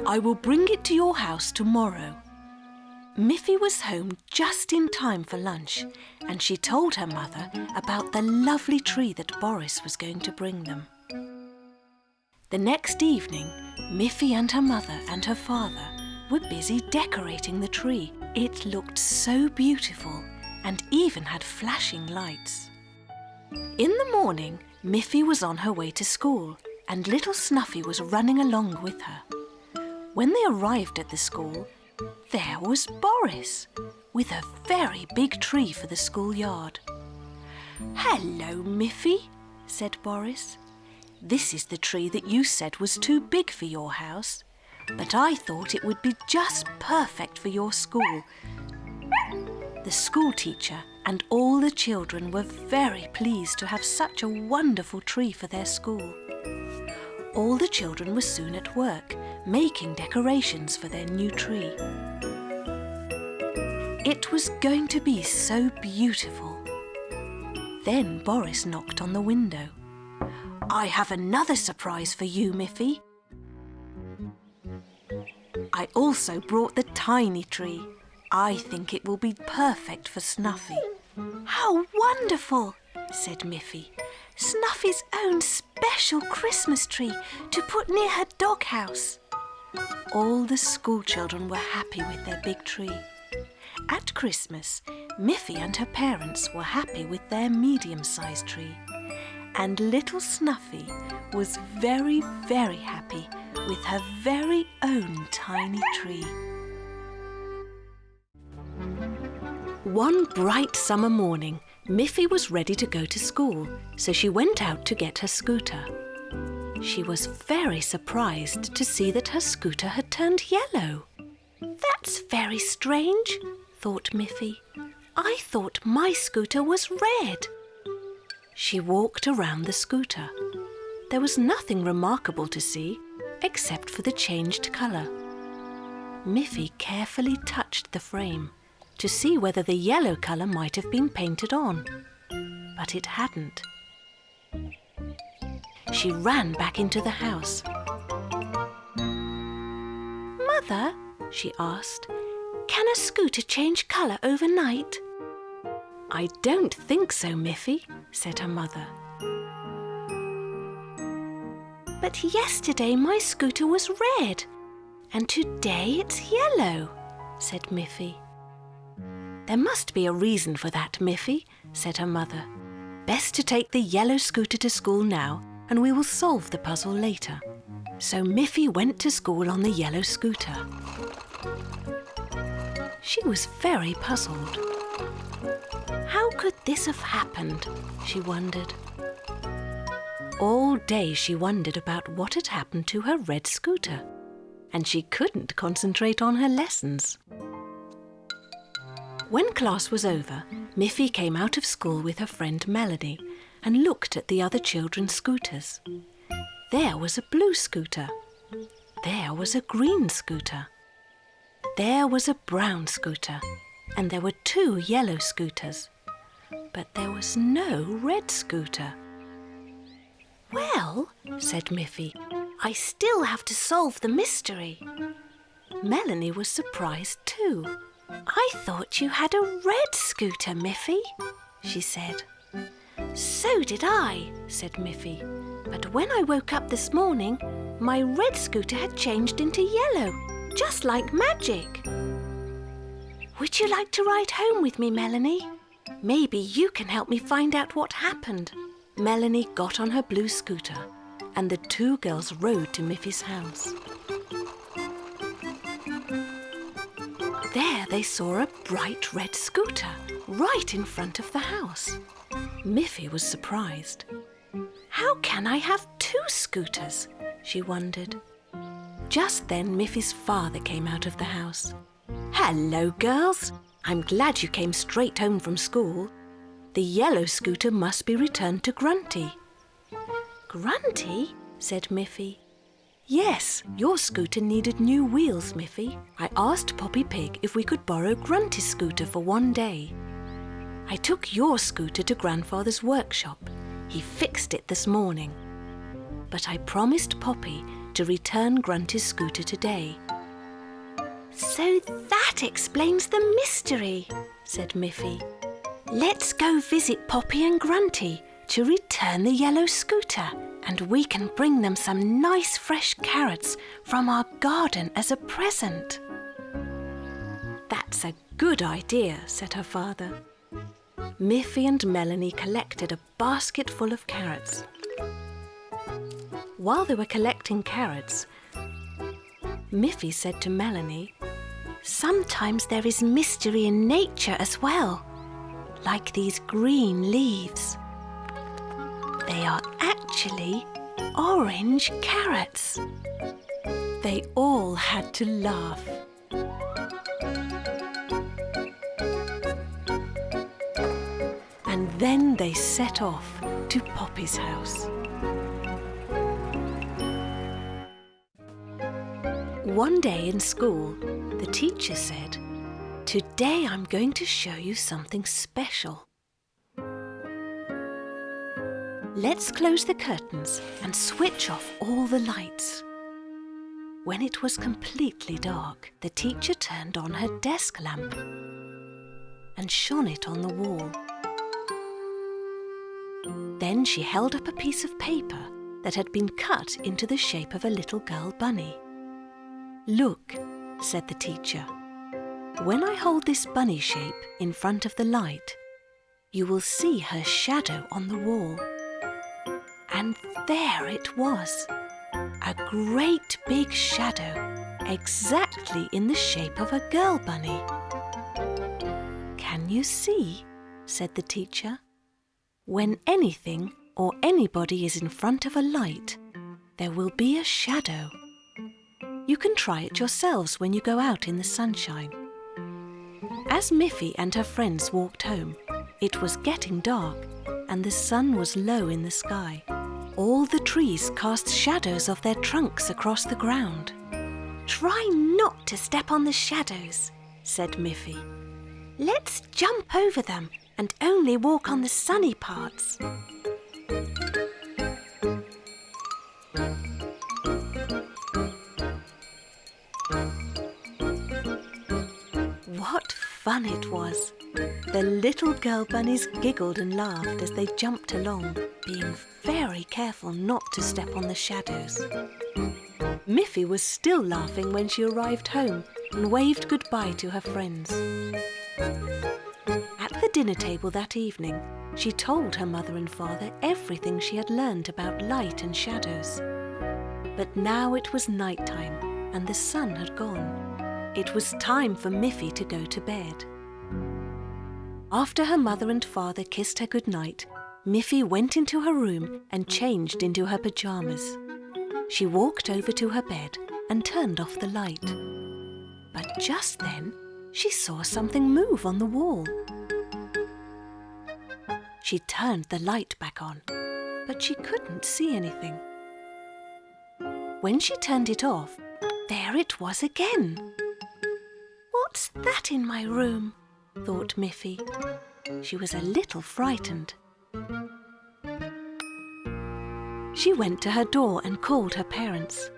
I will bring it to your house tomorrow. Miffy was home just in time for lunch, and she told her mother about the lovely tree that Boris was going to bring them. The next evening, Miffy and her mother and her father were busy decorating the tree. It looked so beautiful and even had flashing lights. In the morning, Miffy was on her way to school and little Snuffy was running along with her. When they arrived at the school, there was Boris with a very big tree for the schoolyard. Hello, Miffy, said Boris. This is the tree that you said was too big for your house, but I thought it would be just perfect for your school. The school teacher and all the children were very pleased to have such a wonderful tree for their school. All the children were soon at work, making decorations for their new tree. It was going to be so beautiful. Then Boris knocked on the window. I have another surprise for you, Miffy. I also brought the tiny tree. I think it will be perfect for Snuffy. How wonderful, said Miffy. Snuffy's own special Christmas tree to put near her doghouse. All the school children were happy with their big tree. At Christmas, Miffy and her parents were happy with their medium-sized tree. And little Snuffy was very, very happy with her very own tiny tree. One bright summer morning, Miffy was ready to go to school, so she went out to get her scooter. She was very surprised to see that her scooter had turned yellow. That's very strange, thought Miffy. I thought my scooter was red. She walked around the scooter. There was nothing remarkable to see except for the changed colour. Miffy carefully touched the frame to see whether the yellow colour might have been painted on, but it hadn't. She ran back into the house. "Mother," she asked, "can a scooter change colour overnight?" "I don't think so, Miffy," said her mother. "But yesterday my scooter was red, and today it's yellow," said Miffy. "There must be a reason for that, Miffy," said her mother. "Best to take the yellow scooter to school now, and we will solve the puzzle later." So Miffy went to school on the yellow scooter. She was very puzzled. How could this have happened? She wondered. All day she wondered about what had happened to her red scooter, and she couldn't concentrate on her lessons. When class was over, Miffy came out of school with her friend Melanie and looked at the other children's scooters. There was a blue scooter. There was a green scooter. There was a brown scooter, and there were 2 yellow scooters. But there was no red scooter. "Well," said Miffy, "I still have to solve the mystery." Melanie was surprised too. "I thought you had a red scooter, Miffy," she said. "So did I," said Miffy. "But when I woke up this morning, my red scooter had changed into yellow, just like magic." "Would you like to ride home with me, Melanie? Maybe you can help me find out what happened." Melanie got on her blue scooter, and the 2 girls rode to Miffy's house. There they saw a bright red scooter right in front of the house. Miffy was surprised. "How can I have 2 scooters?" she wondered. Just then Miffy's father came out of the house. "Hello, girls. I'm glad you came straight home from school. The yellow scooter must be returned to Grunty." "Grunty?" said Miffy. "Yes, your scooter needed new wheels, Miffy. I asked Poppy Pig if we could borrow Grunty's scooter for one day. I took your scooter to Grandfather's workshop. He fixed it this morning. But I promised Poppy to return Grunty's scooter today." "So that explains the mystery," said Miffy. "Let's go visit Poppy and Grunty to return the yellow scooter, and we can bring them some nice fresh carrots from our garden as a present." "That's a good idea," said her father. Miffy and Melanie collected a basket full of carrots. While they were collecting carrots, Miffy said to Melanie, "Sometimes there is mystery in nature as well, like these green leaves. They are actually orange carrots." They all had to laugh. And then they set off to Poppy's house. One day in school, the teacher said, "Today I'm going to show you something special. Let's close the curtains and switch off all the lights." When it was completely dark, the teacher turned on her desk lamp and shone it on the wall. Then she held up a piece of paper that had been cut into the shape of a little girl bunny. "Look," said the teacher. "When I hold this bunny shape in front of the light, you will see her shadow on the wall." And there it was, a great big shadow, exactly in the shape of a girl bunny. "Can you see?" said the teacher. "When anything or anybody is in front of a light, there will be a shadow. You can try it yourselves when you go out in the sunshine. As Miffy and her friends walked home, it was getting dark and the sun was low in the sky. All the trees cast shadows of their trunks across the ground. "Try not to step on the shadows," said Miffy. "Let's jump over them and only walk on the sunny parts." What fun it was! The little girl bunnies giggled and laughed as they jumped along, being very careful not to step on the shadows. Miffy was still laughing when she arrived home and waved goodbye to her friends. At the dinner table that evening, she told her mother and father everything she had learned about light and shadows. But now it was night time and the sun had gone. It was time for Miffy to go to bed. After her mother and father kissed her goodnight, Miffy went into her room and changed into her pajamas. She walked over to her bed and turned off the light. But just then, she saw something move on the wall. She turned the light back on, but she couldn't see anything. When she turned it off, there it was again. "What's that in my room?" thought Miffy. She was a little frightened. She went to her door and called her parents.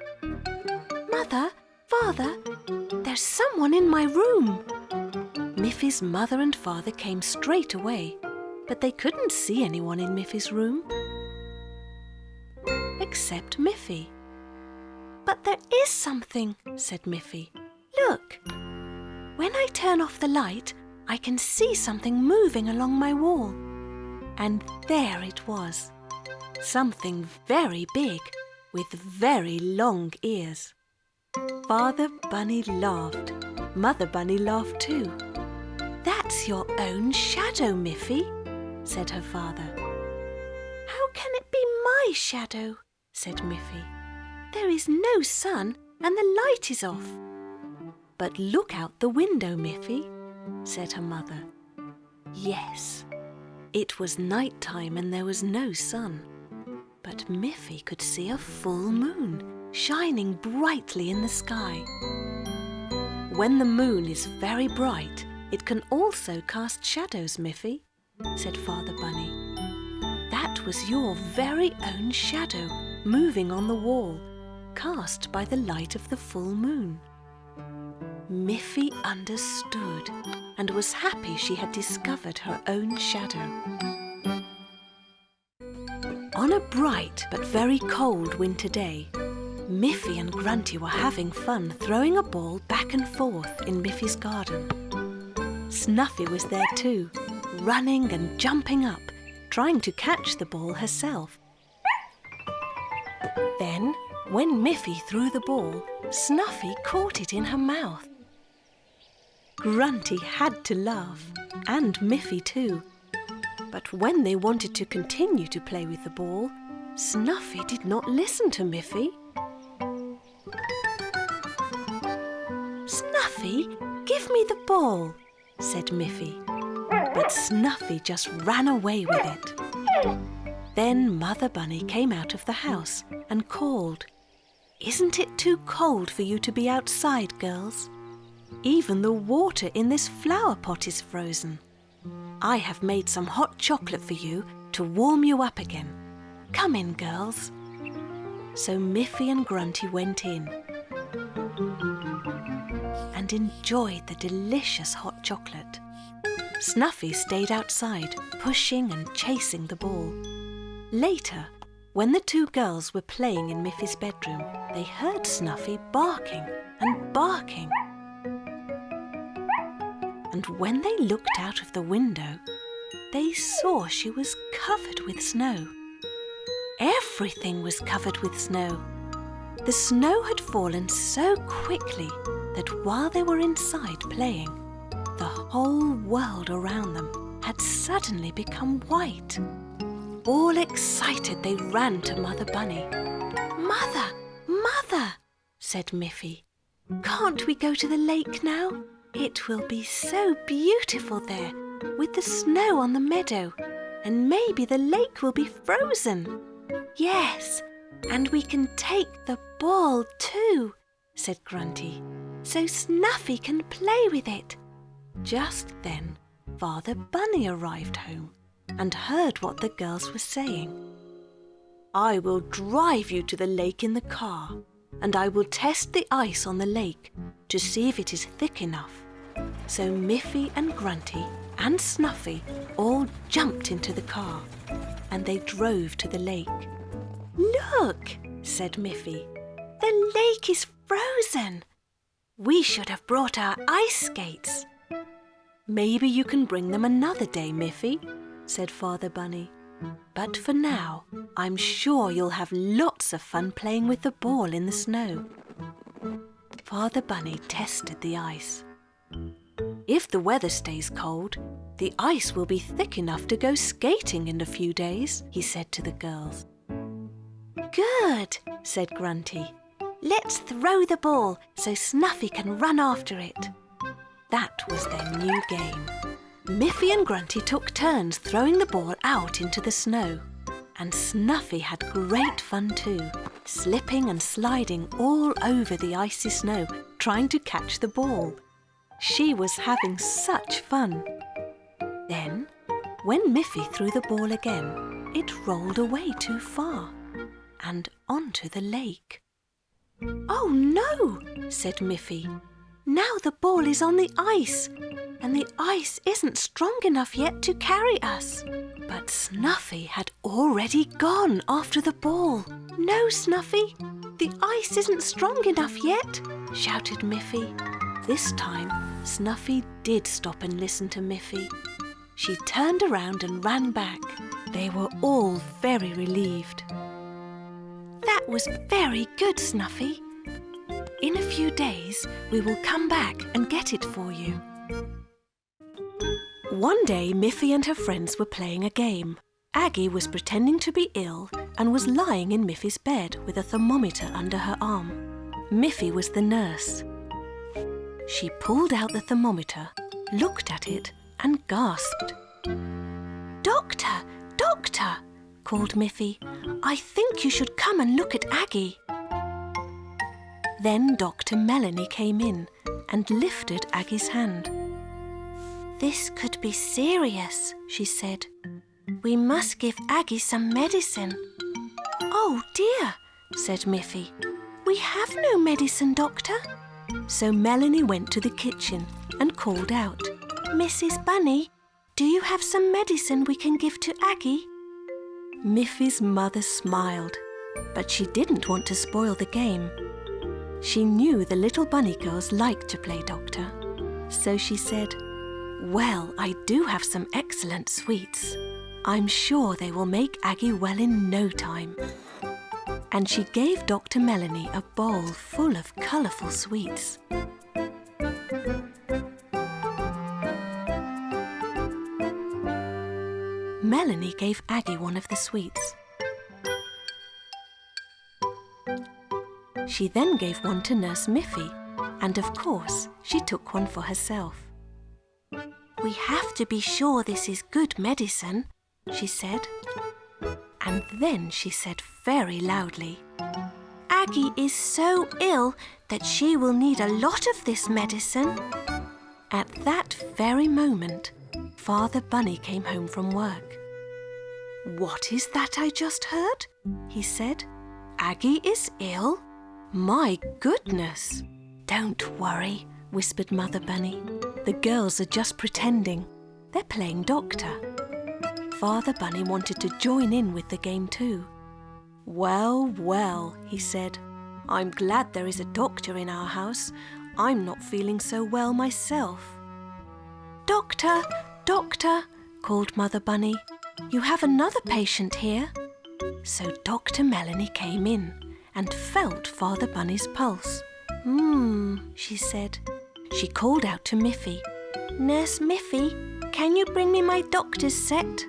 "Mother, Father, there's someone in my room." Miffy's mother and father came straight away, but they couldn't see anyone in Miffy's room. Except Miffy. "But there is something," said Miffy. "Look! When I turn off the light, I can see something moving along my wall." And there it was. Something very big with very long ears. Father Bunny laughed. Mother Bunny laughed too. "That's your own shadow, Miffy," said her father. "How can it be my shadow?" said Miffy. "There is no sun and the light is off." "But look out the window, Miffy," said her mother. Yes, it was night time and there was no sun. But Miffy could see a full moon shining brightly in the sky. "When the moon is very bright, it can also cast shadows, Miffy," said Father Bunny. "That was your very own shadow moving on the wall, cast by the light of the full moon." Miffy understood and was happy she had discovered her own shadow. On a bright but very cold winter day, Miffy and Grunty were having fun throwing a ball back and forth in Miffy's garden. Snuffy was there too, running and jumping up, trying to catch the ball herself. Then, when Miffy threw the ball, Snuffy caught it in her mouth. Grunty had to laugh, and Miffy too. But when they wanted to continue to play with the ball, Snuffy did not listen to Miffy. "Snuffy, give me the ball," said Miffy. But Snuffy just ran away with it. Then Mother Bunny came out of the house and called, "Isn't it too cold for you to be outside, girls? Even the water in this flower pot is frozen. I have made some hot chocolate for you to warm you up again. Come in, girls." So Miffy and Grunty went in and enjoyed the delicious hot chocolate. Snuffy stayed outside, pushing and chasing the ball. Later, when the two girls were playing in Miffy's bedroom, they heard Snuffy barking and barking. And when they looked out of the window, they saw she was covered with snow. Everything was covered with snow. The snow had fallen so quickly that while they were inside playing, the whole world around them had suddenly become white. All excited, they ran to Mother Bunny. "Mother, Mother," said Miffy. "Can't we go to the lake now? It will be so beautiful there, with the snow on the meadow, and maybe the lake will be frozen." "Yes, and we can take the ball too," said Grunty, "so Snuffy can play with it." Just then, Father Bunny arrived home and heard what the girls were saying. "I will drive you to the lake in the car, and I will test the ice on the lake to see if it is thick enough." So Miffy and Grunty and Snuffy all jumped into the car, and they drove to the lake. "Look," said Miffy, "the lake is frozen. We should have brought our ice skates." "Maybe you can bring them another day, Miffy," said Father Bunny. "But for now, I'm sure you'll have lots of fun playing with the ball in the snow." Father Bunny tested the ice. "If the weather stays cold, the ice will be thick enough to go skating in a few days," he said to the girls. "Good," said Grunty. "Let's throw the ball so Snuffy can run after it." That was their new game. Miffy and Grunty took turns throwing the ball out into the snow. And Snuffy had great fun too, slipping and sliding all over the icy snow, trying to catch the ball. She was having such fun. Then, when Miffy threw the ball again, it rolled away too far and onto the lake. "Oh no," said Miffy. "Now the ball is on the ice, and the ice isn't strong enough yet to carry us." But Snuffy had already gone after the ball. "No, Snuffy, the ice isn't strong enough yet," shouted Miffy. This time, Snuffy did stop and listen to Miffy. She turned around and ran back. They were all very relieved. "That was very good, Snuffy. In a few days, we will come back and get it for you." One day, Miffy and her friends were playing a game. Aggie was pretending to be ill and was lying in Miffy's bed with a thermometer under her arm. Miffy was the nurse. She pulled out the thermometer, looked at it, and gasped. "Doctor, doctor," called Miffy. "I think you should come and look at Aggie." Then Dr. Melanie came in and lifted Aggie's hand. "This could be serious," she said. "We must give Aggie some medicine." "Oh dear," said Miffy. "We have no medicine, doctor." So Melanie went to the kitchen and called out, "Mrs. Bunny, do you have some medicine we can give to Aggie?" Miffy's mother smiled, but she didn't want to spoil the game. She knew the little bunny girls liked to play doctor. So she said, "Well, I do have some excellent sweets. I'm sure they will make Aggie well in no time." And she gave Dr. Melanie a bowl full of colourful sweets. Melanie gave Aggie one of the sweets. She then gave one to Nurse Miffy, and of course, she took one for herself. "We have to be sure this is good medicine," she said. And then she said very loudly, "Aggie is so ill that she will need a lot of this medicine." At that very moment, Father Bunny came home from work. "What is that I just heard?" he said. "Aggie is ill? My goodness!" "Don't worry," whispered Mother Bunny. "The girls are just pretending. They're playing doctor." Father Bunny wanted to join in with the game too. "Well, well," he said. "I'm glad there is a doctor in our house. I'm not feeling so well myself." "Doctor, doctor," called Mother Bunny. "You have another patient here." So Dr. Melanie came in and felt Father Bunny's pulse. She said. She called out to Miffy. "Nurse Miffy, can you bring me my doctor's set?"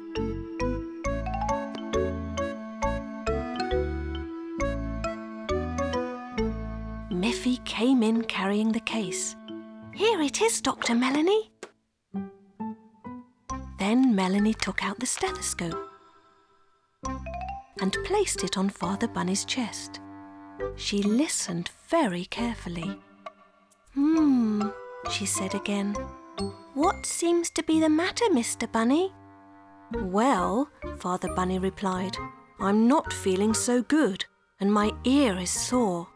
came in carrying the case. "Here it is, Dr. Melanie." Then Melanie took out the stethoscope and placed it on Father Bunny's chest. She listened very carefully. She said again. "What seems to be the matter, Mr. Bunny?" "Well," Father Bunny replied, "I'm not feeling so good, and my ear is sore."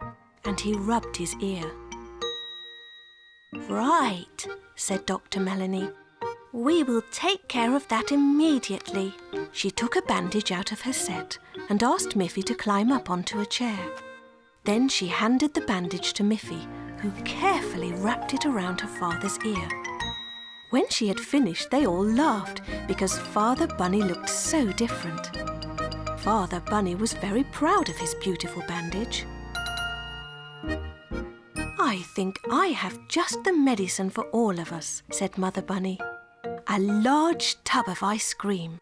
And he rubbed his ear. "Right," said Dr. Melanie. "We will take care of that immediately." She took a bandage out of her set and asked Miffy to climb up onto a chair. Then she handed the bandage to Miffy, who carefully wrapped it around her father's ear. When she had finished, they all laughed because Father Bunny looked so different. Father Bunny was very proud of his beautiful bandage. "I think I have just the medicine for all of us," said Mother Bunny. "A large tub of ice cream."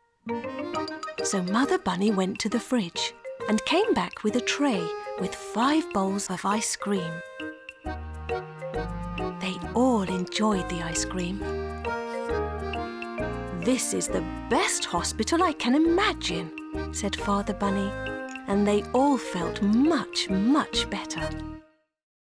So Mother Bunny went to the fridge and came back with a tray with 5 bowls of ice cream. They all enjoyed the ice cream. "This is the best hospital I can imagine," said Father Bunny, and they all felt much, much better.